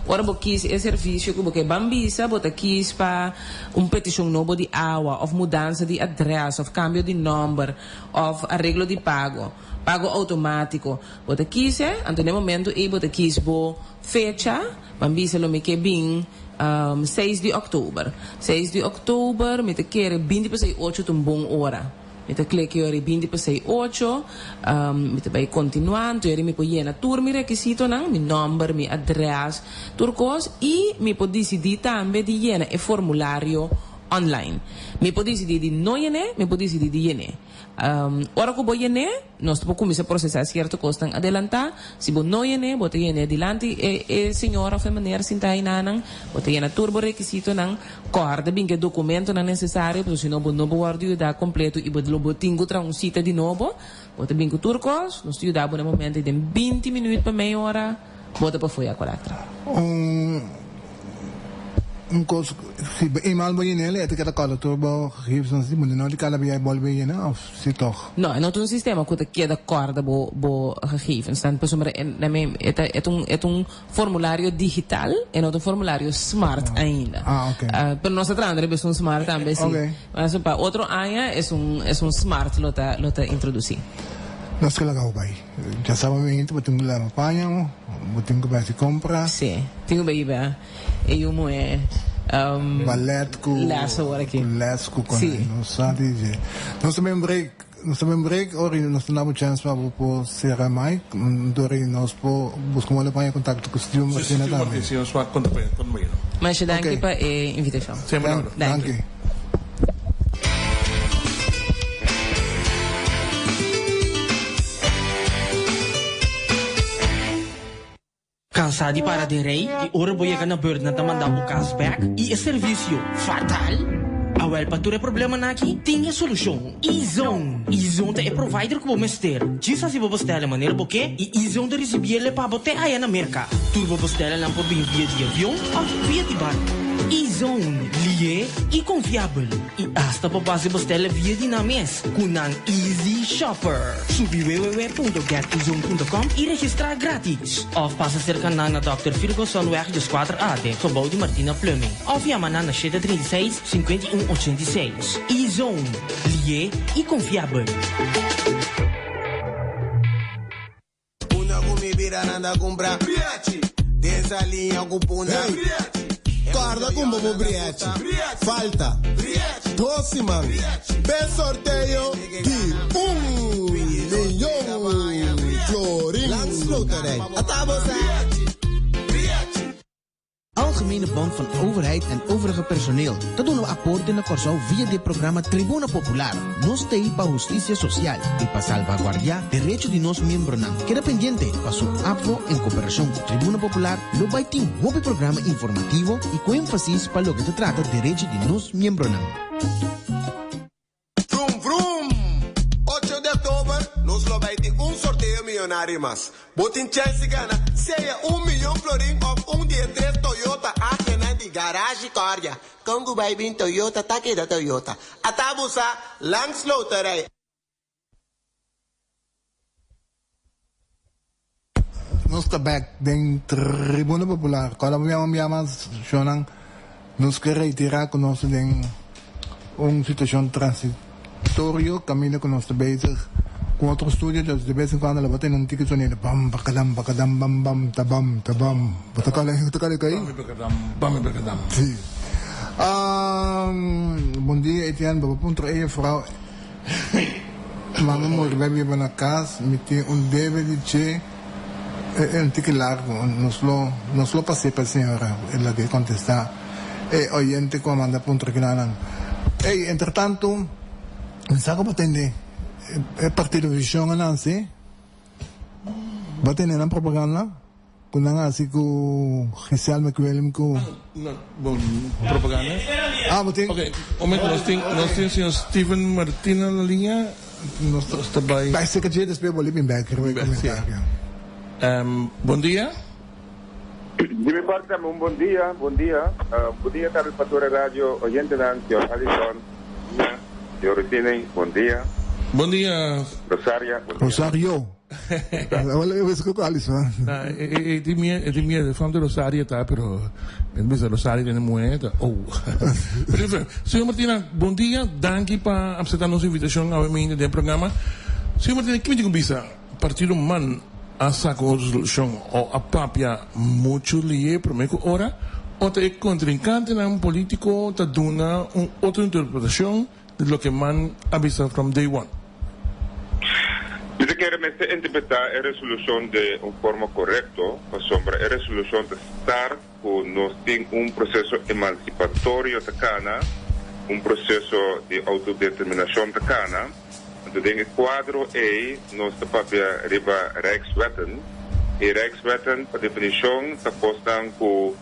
C: ora bota kies serviço que você bambisa bota kies para petição novo de água ou mudança de adresse ou cambio de número ou arreglo de pago automático bota kies então no momento e bota kies bo fecha bambisa lo me que bem 6 de outubro me te quer 20 para 8 um bom hora Mi te clic io ribindi per 6-8, mi te vai continuando, io mi puoi llena tur mi requisito nang, mi number, mi address, turcos, e mi puoi decidir tambe di llena e formulario online. Mi puoi decidir di non llene, mi puoi decidir di llene. Ora que voy a nós podemos começar a processar certo coisa adelantar se você não é você é adelante e senhora of maneira sinta aí nan você é turbo requisito nan corda bem que documento não necessário porque senão você não pode ajudar completo e você não tinha tra um sita de novo você bem que turcos nós te ajudamos no momento de 20 minutos para meia hora você para foi a colatra
A: coisa se eenmaal ben je neer het ik het al turbo gegeven zoals die moet nou die kan bij bol bij je nou of zit toch
C: não não tem sistema que te da corda bo gegevens dan por exemplo é formulário digital e não um formulário smart ainda pero nossa trandre é um smart também sim mas para outro área é smart lota introduzir
A: nós que legal vai já sabemos muito botem lá na panha botem que vai se comprar
C: sim tenho bem e eu moe
A: balletku lesku con non sa dice nós também break ori nós temos chance para por ser mais dori nós po buscamos a panha contato com o Steve Martina também
B: sim nós vamos contar com ele
C: mas danke para a invitação
B: sempre
A: danke
D: Cansado de parar de rei, e ora voy a na beurt na mandar o cashback e o serviço fatal? Awel, para todo problema aqui, tem a solução. E-Zone. E-Zone é provider que vamos ter. Diz assim, vou ter a maneira porque e E-Zone de receber ele para botar aí na América. Tu vou ter ela por via de avião ou via de barco. E-Zone, lié e confiável. E hasta para base você via de na mes, com an Easy Shopper. Subi www.getezone.com e registrar grátis. Of passa cerca na Dr. Fergusonweg de 4A, gebouw de Martina Plumbing. Of ja, na 36 51 86. E-Zone, lié e confiável.
E: Una gumibira nanda compra Briachi. Dessa linha com puna Briachi. Guarda com bobo Briachi. Falta doce man. Bem sorteio de 1 milhão florin. Landsloterij. Atabosa.
F: Algemene Bond van Overheid en overige personeel. Dat doen we akkoord in de Corsau via het programma Tribuna Popular. Nos TI para Justicia Social y para salvaguardar derechos de nos miembros. Queda pendiente para su apoyo en cooperación con Tribuna Popular. Lo va a tener un programa informativo y con énfasis para lo que se trata de derechos de nos miembros.
E: Vroom vroom. 8 de octubre nos lo va a tener un sorteo millonario más. Botin chance gana. Sea 1 milhão florin of 1 de 3 Toyota Akena de garage Cordia. Congo vai vir Toyota, take da Toyota. Atabusa, Langsloterij.
A: Nós está back den Tribuna Popular. Quando me llamas, Shonan, nos quer retirar com nós den situação transitorio, caminho com nós bezig. Com outro estúdio, dus de vez em quando ela bate num ticket sonino, bam, bacadam, bam, bam, tabam. Batakale kai?
B: Bam, bacadam.
A: Sim. Bom dia, Etienne, babapunto aí, vrouw. Mama, morgen we hebben na casa, met deve de un ticket largo, nos lo passé per signora, ela che contesta, e oyente come anda punto che non. E entretanto, non sa come attende. É partido de visión anansi. Va tener una propaganda con así que Giselle McWilliam ko.
B: Bon propaganda.
A: Betekent.
B: Okay, moment nós temos senhor Steven Martina na linha. Nós está bij.
A: Bij secretaris después volví en back.
B: Bom dia.
G: De mi parte, un buen día. Buen día, tal vez para tu radio oyente de Antio, Alison, yo Rutine, buen día.
B: Bom dia.
A: Rosario. Olha, eu escuto Alisson.
B: Di mia fan de Rosario tá, pero pensa Rosario tem moeda. Oh. Senhor Martina, bom dia. Danke para aceitar nossa invitação ao meio do programa. Senhor Martina, que me diga bisa partido man a saco resolução ou a papia muito lie promeco ora ou te contrincante na político ta duna outra interpretação lo que man avisa from day one.
G: Dice que realmente interpretar la resolución de una forma correcta, sombra, la resolución de estar con nos tiene un proceso emancipatorio de cana, un proceso de autodeterminación de cana. Entonces, en el cuadro A, nos papia arriba Rijkswetten. Y Rijkswetten, por definición, se postan con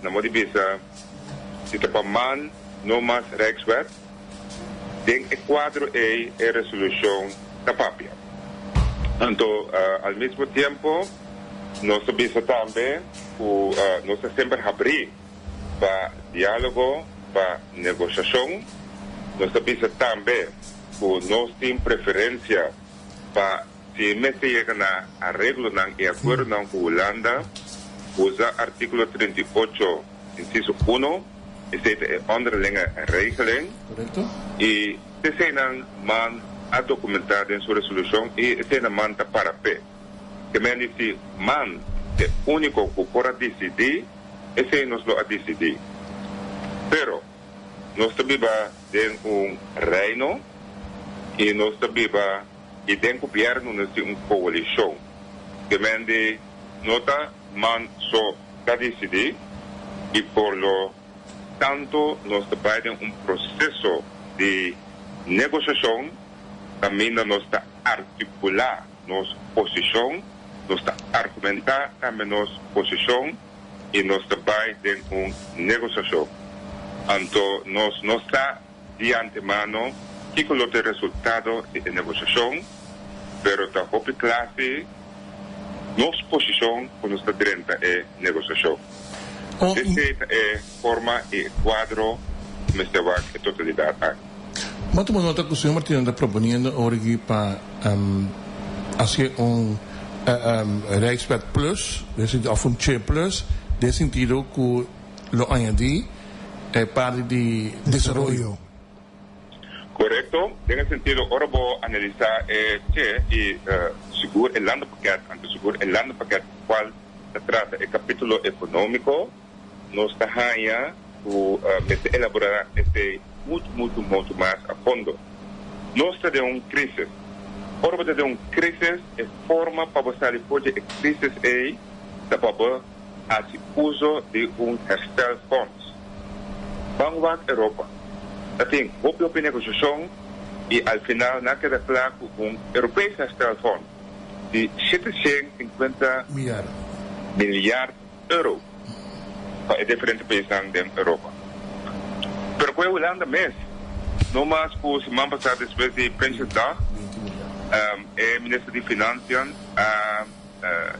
G: la modivisa, si te man no más Rijkswet, en el cuadro A, es resolución de papia. Entonces, al mismo tiempo, nos avisa también que nos siempre abrir para diálogo, para negociación. Nos avisa también que nos tiene preferencia para, si me se llegan a arreglo y acuerdo con Holanda, usa artículo 38, inciso 1, y se onderlinge regeling.
B: Correcto.
G: Y se man a documentar en su resolución y se manda para P. Que me dice, man, el único que pueda decidir, ese nos lo ha decidido. Pero, nos viva en un reino y nos viva y den gobierno en una coalición. Que me dice, nota, man, so, está decidido y por lo tanto nos va en un proceso de negociación. También nos está articular nuestra posición, nos está argumentar también nuestra posición y nos va en una negociación. Entonces, nos está de antemano que con los resultados de negociación, pero está otra clase, nuestra posición con nuestra dirigente negociación. Esta es forma y cuadro que se va en totalidad.
B: Mas tomando nota que o senhor Martino está propondo ahora para hacer un Rijkswet Plus, of un Che Plus, de sentido que lo añadí parte de desarrollo.
G: Correcto, en ese sentido, ahora voy a analizar Che y seguro el landpakket, seguro el landpakket cual se trata el capítulo económico, nos está allá que elaborar mucho más a fondo. No está de una crisis. Ahora de una crisis es forma para salir de la crisis ahí, para hacer uso de un herstelfonds. Vamos a Europa. Tem op negociação e al final na queda claro um europeu herstelfonds de 750 miljard euro para diferentes países da Europa. Pero com a Holanda mesmo, não mais por semana passada depois de Prinsjesdag, o ministro de Finanças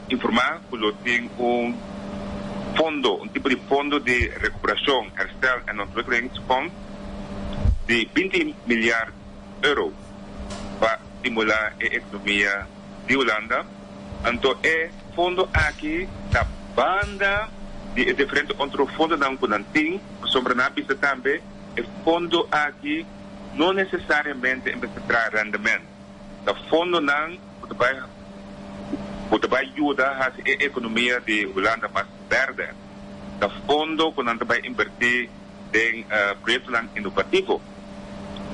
G: informar que tem fundo, tipo de fundo de recuperação, herstel en ontwikkelingsfonds de 20 miljard euro para estimular a economia de Holanda. Então, o fundo aqui da banda de diferentes outros fundos não conantim, sobre na pista também, o fundo aqui não necessariamente empresta rendimento. O fundo não pode ajudar a economia de Holanda mais verde. O fundo quando vai invertir em projetos inovativos.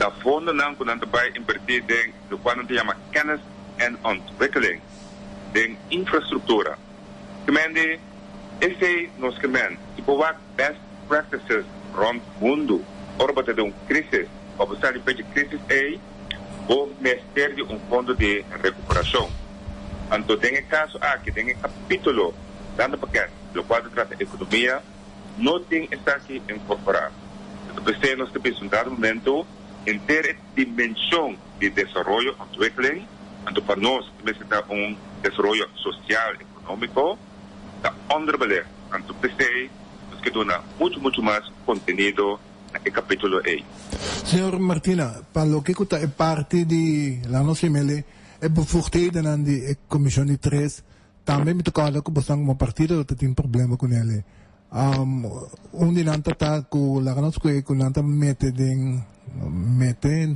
G: O fundo não quando vai invertir em o que se chama kennis en ontwikkeling, em infraestrutura. Gemende, esse nos gemende, e por best practices rond o mundo, orbita de uma crise, ou se ele pede crise aí, o Ministério de um fundo de recuperação. Então, tem caso aqui, tem capítulo, dando paquete, do qual se trata de economia, não tem está aqui incorporado. Então, nós temos um dado momento, em ter a dimensão de desenvolvimento e ontwikkeling, então, para nós, temos que ter desenvolvimento social e econômico, da onderbelegd. Então, nós que dona muito mais conteúdo no capítulo A.
A: Senhor Martina, para lo que é parte de la nossa mele, é bevoegdheden aan die comissão de 3, também me tocava que você uma partido que tem problema com ele. Dinanta tá com la ganas que nanta mete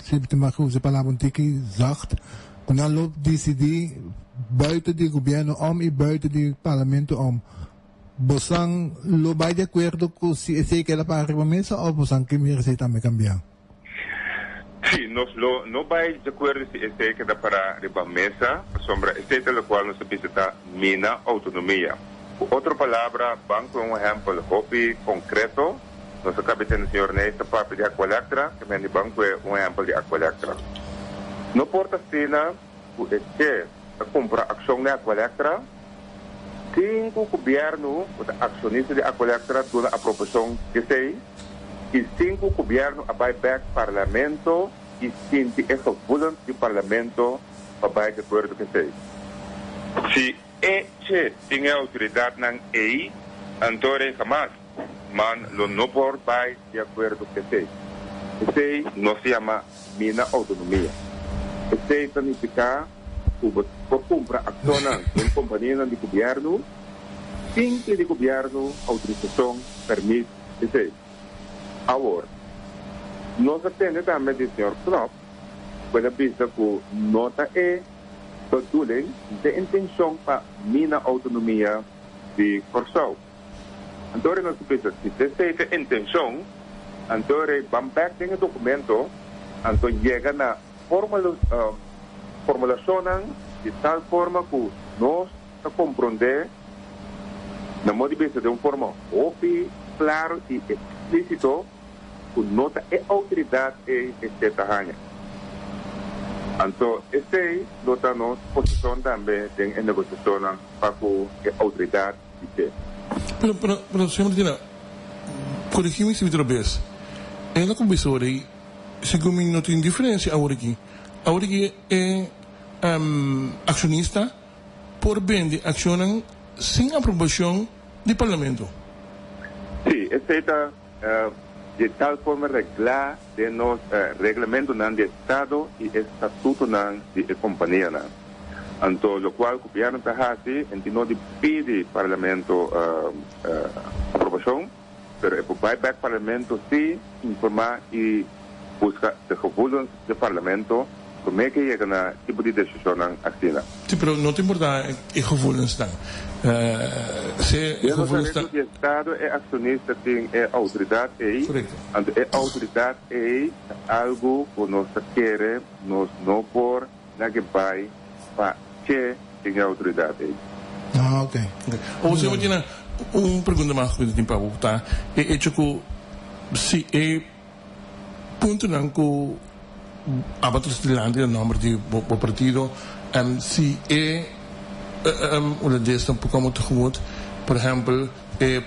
A: se te mag usa palavra um tiki zacht, quando lo decidir buiten die governo e buiten die parlamento Bosang lo vai de acordo com se esse que era para a mesa ou bosang que me receita me cambiar?
G: Sí, no va de acuerdo si este queda para la mesa, sombra, este es lo cual nos visita mina autonomía. Otra palabra, banco un ejemplo, hobby concreto, nos acaba de señor Nesta papel de Aqualectra, que me banco un ejemplo de Aqualectra. No porta stina, este, compra acción de Aqualectra, 5 governo, accionistas de Aqualectra, toda a proporção que sei, e 5 governo a buyback parlamento, e 5 é gevoelens do parlamento a buyback de acordo que sei. Se tem autoridade na EI, antore jamás, man lo no por by de acordo que sei. Esse não se chama mina autonomia. Esse significa por compra acciones en compañías de gobierno, sin que el gobierno autorización permite ese. Ahora, no se tiene también el señor Trump, puede visto que nota es bedoeling de intención para mina autonomía de Corsau. Entonces, no se piensa, si se esa intención, entonces van back en el documento, entonces llegan a formulacionan de tal forma que nós compreender na modalidade de uma forma óbvia, claro e explícito que nota é autoridade este tahanha. Então, este nota nos posição também em negociação para que a autoridade dice.
B: Pero señor Martina, corrigime se me vez. En la conversación, según no tiene diferencia ahora aquí é accionista por bem accionan sin aprobación del Parlamento.
G: Sí, está de tal forma regla de los reglamentos del Estado y estatuto de la compañía. Entonces, lo cual el gobierno está así, no pide Parlamento aprobación, pero el buyback Parlamento sí informar y busca de gevoelens del Parlamento como é que llega a tipo de decisão assim.
B: Sim, pero não te importa que gevoelens estão. Se gevoelens estão...
G: O Estado é acionista, tem autoridade aí.
B: Correto.
G: A autoridade aí algo que nós queremos, nós não por na que vai para que tem autoridade aí.
A: Ah, ok.
B: Ou se imagina, pergunta mais que eu tenho para voltar, é hecho que se é ponto não que abatos de land el nombre de partido si una de estas como tegemoet por ejemplo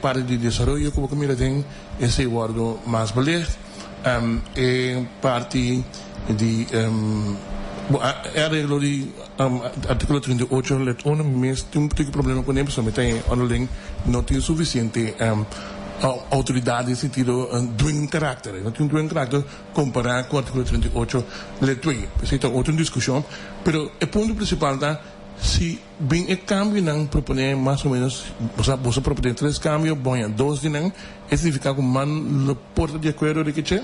B: para de desarrollo como que mira ten ese guardo más belegd parte de arreglo de artículo 38 let on mes tem problema com ele somente online não tem suficiente autoridade em sentido dwingend carácter. Não tem dwingend carácter comparar com o artículo 38, letra 2. Então, outra discussão. Mas o ponto principal é se bem o cambio não propõe mais ou menos, você propõe 3 cambios, bom, 2 de não, significa que man porta de acordo de que é?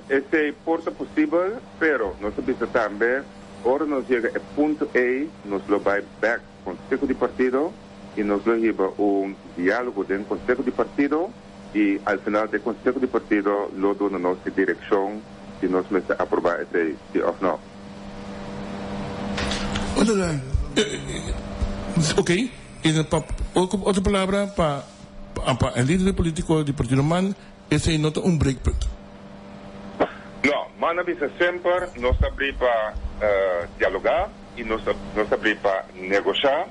G: Esse porta possível, pero nós sabemos também, agora nós chega a ponto A, nós lo vai back com o Consejo de Partido, y nos lo lleva un diálogo del Consejo de Partido y al final del Consejo de Partido lo da nuestra dirección y nos mete a aprobar este sí o no.
B: Ok, otra palabra para el líder político del Partido Man es nota un breakpoint.
G: No, man avisa siempre nos abrir para dialogar y nos abrir para negociar.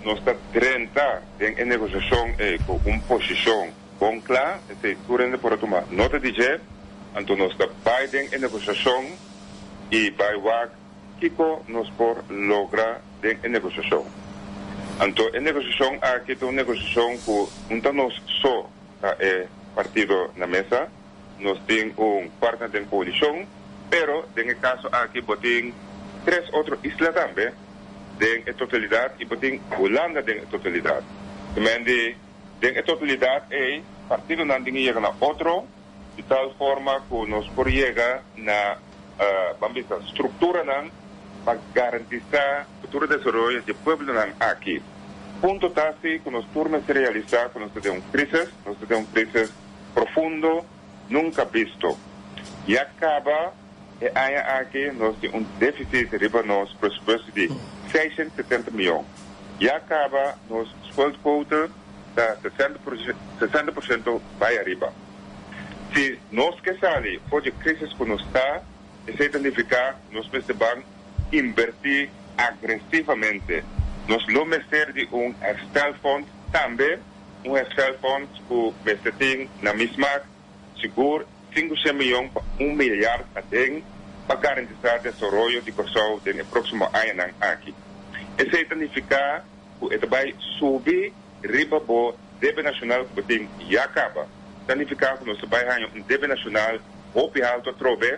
G: Nós está 30 em negociação com uma posição bom clara, turende para tomar nota de jeito, então nós está bem em negociação e vai o que nós por lograr em negociação. Então, em negociação, aqui tem uma negociação com nós só partido na mesa, nós temos partner de coalição, pero, em caso aqui, tem 3 outros islas também, de totalidade e tem Holanda de totalidade. Também de totalidade é partido não tem chega na outro de tal forma que nós por chegar na estrutura não para garantizar o futuro desenvolvimento do povo não aqui. Ponto tá assim que nós turmas se realizar que nós temos crise profundo nunca visto. e acaba e aí aqui nós temos um déficit riba nos presupuesto de 670 milhões. E acaba nos spoiled quota da 60% vai arriba. Se nós que sabe, pode crise que nós está, isso significa nós precisamos invertir agressivamente. Nós não meter de herstel fund também, herstel fund que tem na mesma seguro 500 milhões para 1 milhar para garantizar o desenvolvimento de Corsol no próximo ano aqui. Isso significa que ele vai subir riba o débito nacional que tem e acaba. Significa que nós vamos ter débito nacional muito alto a trove,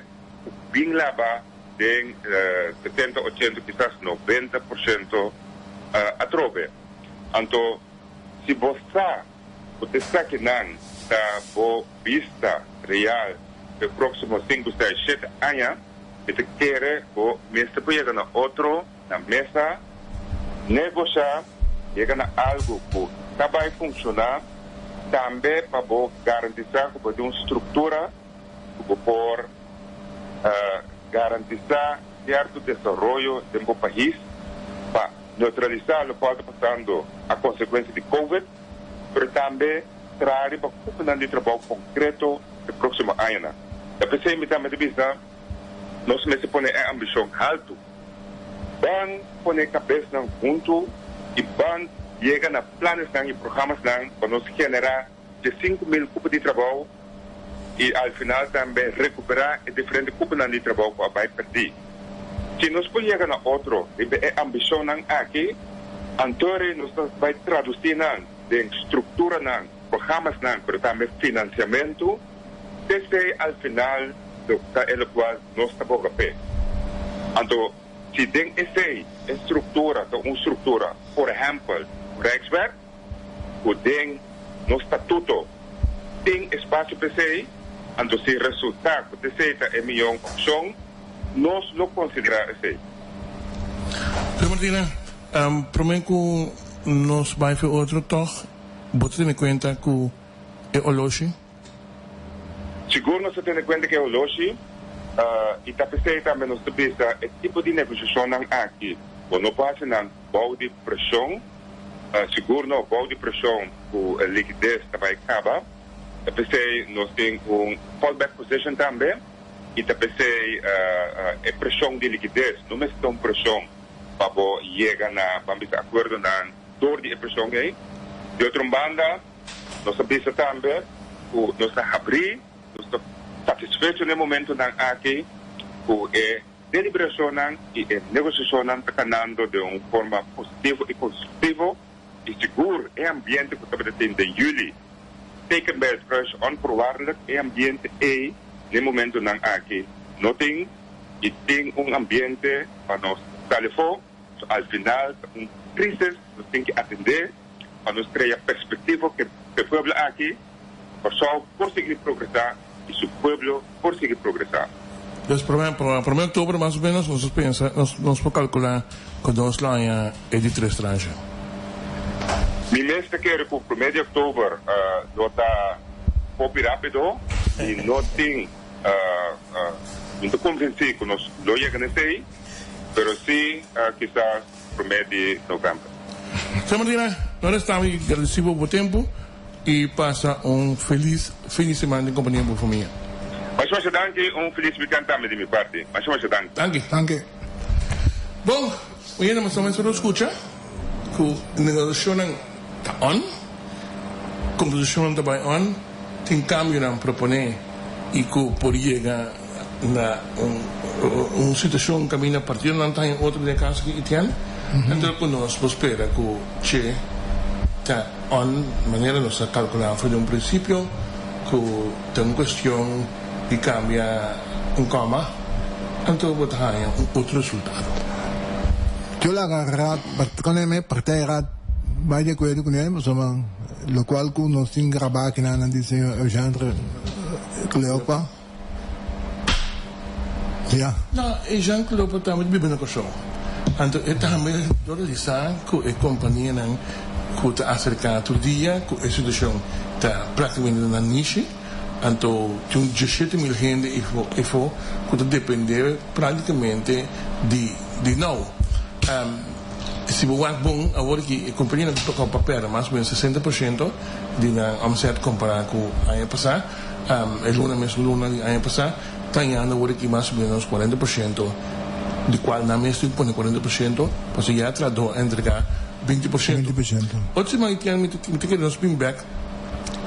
G: bem lá de 70, 80, quizás 90% a trove. Então, se você está aqui na vista real do próximo 5, 6, 7 anos, você quer que mestre chegue na outro, na mesa, negociar, chegar a algo que vai funcionar, também para garantizar que pode uma estrutura que pode garantizar certo desenvolvimento do país para neutralizar o que está passando a consequência de Covid, mas também trazer para o de trabalho concreto do próximo ano. Eu pensei que também nós me põe a ambição alto, van põe a cabeça junto e van chega na planos e programas para nós generar de 5.000 cupos de trabalho e ao final também recuperar diferentes cupos de trabalho que vai perder. Se nós podemos chegar na outro, a ambição aqui, então nós vai traduzir de estrutura, programas, mas também financiamento, desde ao final do qual nós estamos a pé. Então, se tem essa estrutura, uma estrutura, por exemplo, Rijkswerk, que tem no estatuto, tem espaço para isso, então se o resultado dessa é a melhor opção, nós não consideramos isso.
B: Martina, prometo que nós vamos fazer outro toque, você tem em conta que é o Oloshi?
G: Seguro nós temos em conta que é o Oloshi, e também nós temos o tipo de negociação aqui, quando passa na bau de pressão, seguro no bau de pressão que a liquidez também acaba, nós temos fallback position também, e também a pressão de liquidez, não é só pressão para chegar a acordo na dor de pressão aí. De outra banda, nós sabemos também que nós abrir, nós estamos satisfeitos no momento aqui, que a deliberação e a negociação está caminhando de uma forma positiva e construtiva, e seguro é ambiente que estamos tendo em julho. Teken bij het kruis onvoorwaardelijk é ambiente é no momento aqui. Não tem e tem ambiente para nós telefone, ao final, crise, nós temos que atender, para nós criar perspectiva que o povo aqui, para conseguir progressar e o povo conseguir progressar.
B: Dus para outubro, mais ou menos, nós podemos calcular que nós lá é de 3 tranches.
G: Mi meeste keren que o 1 de outubro não está pouco rápido e não tem muito convencido que nós não chegamos a isso, mas sim, quizás 1 de novembro.
B: Martina, nós estamos agradecidos por tempo e passa feliz fim de semana em companhia com a família.
G: Mas eu danke feliz weekend também de minha parte. Mas eu danke.
A: Danke.
B: Bom, hoje nós estamos a escutar que a negociação está on, a composição está bem on, tem cambio a proponer e que pode chegar na uma situação que caminha a partir de não em outra de casa que tem. Então, nós esperamos que está on, de maneira nós calculamos de um princípio que tem uma questão de cambia em coma, então vou ter outro resultado.
A: Yo la agarré, partijraad bij de kwede kunnen, zomaar lokaal kunnen zien grabaken aan die Eugène Cleopa. Ja.
B: Nou, Eugène Cleopa também bebe na coisa. Então, é também toda essa que a companhia que está acercada todo dia, que a situação está praticamente na niche, Então, tinha 17 mil gente e foi que depender praticamente de não. Se você é bom, agora que a companhia não toca o papel, mais ou menos 60% de na omzet comparado com o ano passado, luna mês luna do ano passado, está agora que mais ou menos 40%, de qual na mês tu põe 40%, porque já tradou a entregar 20%.
A: 20%.
B: Outra semana que queremos spin back,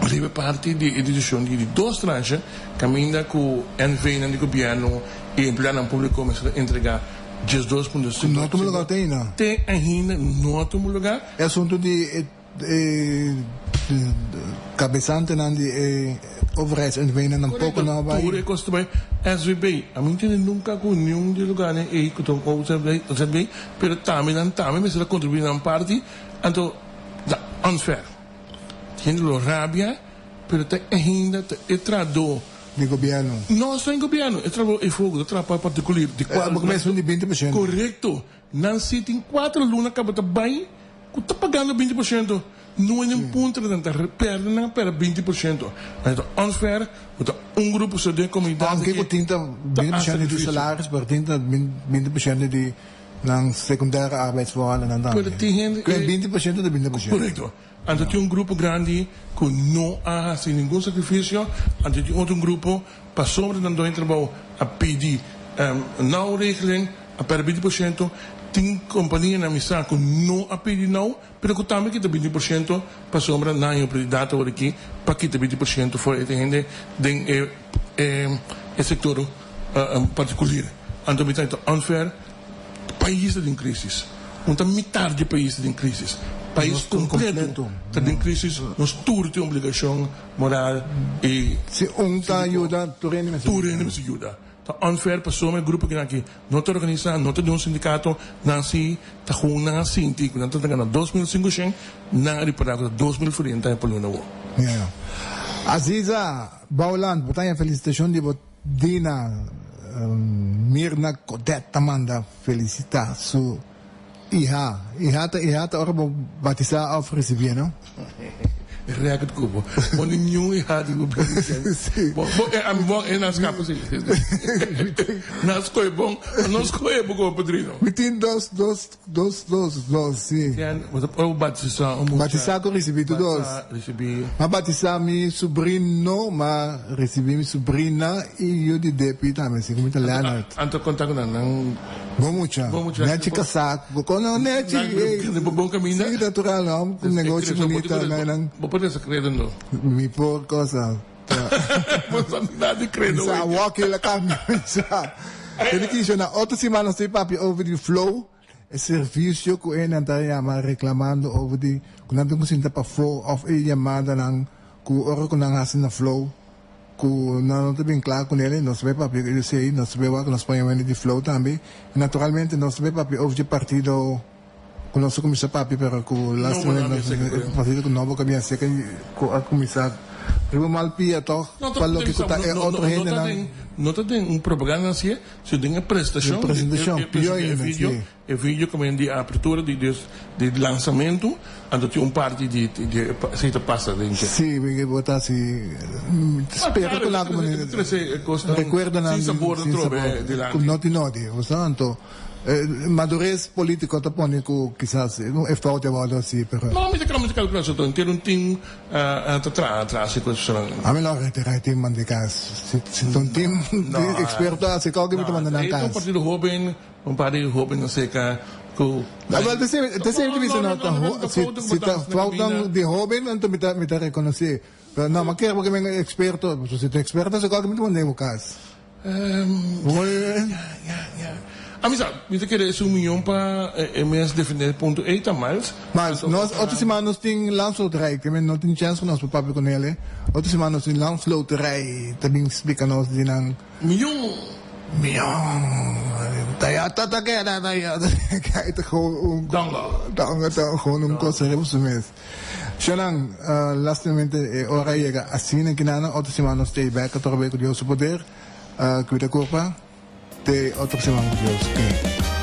B: ribe parte di edizione di 2 tranche, cammina con NV nel governo e in piano pubblico come se entrega just 2.5.
A: Não tem lugar tem não.
B: Tem ainda não tem lugar.
A: É assunto de cabeçante não de overheidsentwenen een pouco não vai.
B: Tudo custa bem. SVB, a mim tem nunca com nenhum de lugar né e que tô com SVB, pero também mas ela contribui na parte, então da unfair. Gente lo rabia, pero te ainda te trado
A: De governo.
B: não só em governo, é trabalho e fogo, trabalho particular de qual
A: começa de 20%.
B: correto. Não se tem 4 lunas que está bem, que está pagando 20%. Não é um ponto de perde 20%. Mas é unfair, grupo só de comunidade.
A: Aunque que tinta 20% de salários, maar tinta 20% de ng secundaire arbeidsvoorwaarden en dan.
B: Pero tegen
A: 20% de 20%.
B: Correcto. Então tinha grupo grande que não há sem nenhum sacrifício. Então tinha outro grupo passou para não trabalho a pedir não regeling a per 20%. Tem companhia na missa que não a pedir não, pero que também que 20% passou para não eu prioridade agora aqui para que 20% foi entende den setor particular. Então me tá unfair. País em crise. Então, metade de país em crise. País completo está em crise. Nós todos temos obrigação moral e...
A: Se está ajuda, tu me
B: ajuda. Está unfair para o grupo que aqui não está organizado, não está de sindicato, não se está com uma sinti, não está ganhando 2.500, não reparado 2.040 para o novo.
A: Aziza Baulan, botanya felicitação de Dina Mirna Codet Tamanda felicita su hija ahora batizada a recibir, ¿no?
B: React cubo. Oni new hija de grupo. Sí. Am bom en as capas. Nas coi bom, nos coi bugo padrino.
A: Within dos, sí. Batizado recebi dos. Ma batizado mi sobrino, ma recebi mi sobrina e eu de depi também, assim, como italiano.
B: Anto contato nan
A: Bom mucho. Neti casaco, con neti.
B: Bom caminho.
A: Sim, natural, não, um negócio bonito, não.
B: Pode ser credo não.
A: Mi por cosa.
B: Nada de credo.
A: Sa walk la cambio. Ele quis na outra semana sei papi over the flow. É serviço que ele anda maar reclamando over the quando não sinta para flow of a chamada não que ora quando não na flow que não está bem claro com ele, nós vemos papi ele sei, nós vemos que nós põemos de flow também. Naturalmente nós vemos papi over the partido conosco começar papi pero com last minute partido com novo que sei que a começar primo malpia toch falou que está é outro rende
B: não tem propaganda assim se tem a apresentação
A: pior ainda
B: é vídeo como de abertura de lançamento ando tem parte de se passa dentro
A: sim porque botar assim espero que lá como recuerda na sabor noti portanto madurez político te pone que quizás é falta de assim pero
B: não me calcular só ter team atrás e coisas assim
A: a mim não retirar team man de casa se team de experto se qualquer me manda na casa
B: um partido Robin não sei que
A: agora sempre disse não se faltam de Robin então me tá reconhecer não mas quero porque me experto se tu experto se qualquer me manda na casa
B: Amizade, você quer $1 milhão para MS defender ponto 8 mais?
A: Mas nós outra semana nós tem lançloterij, que não tem chance nós para papi com ele. Outra semana nós tem lançloterij, também explica nós de nang
B: milhão.
A: Tata kaya gewoon gewoon kost hebben mes. Shanang lastamente ora llega assim na kinana outra semana nós stay back a torbe com Deus poder cuida corpa. De outra semana com Deus.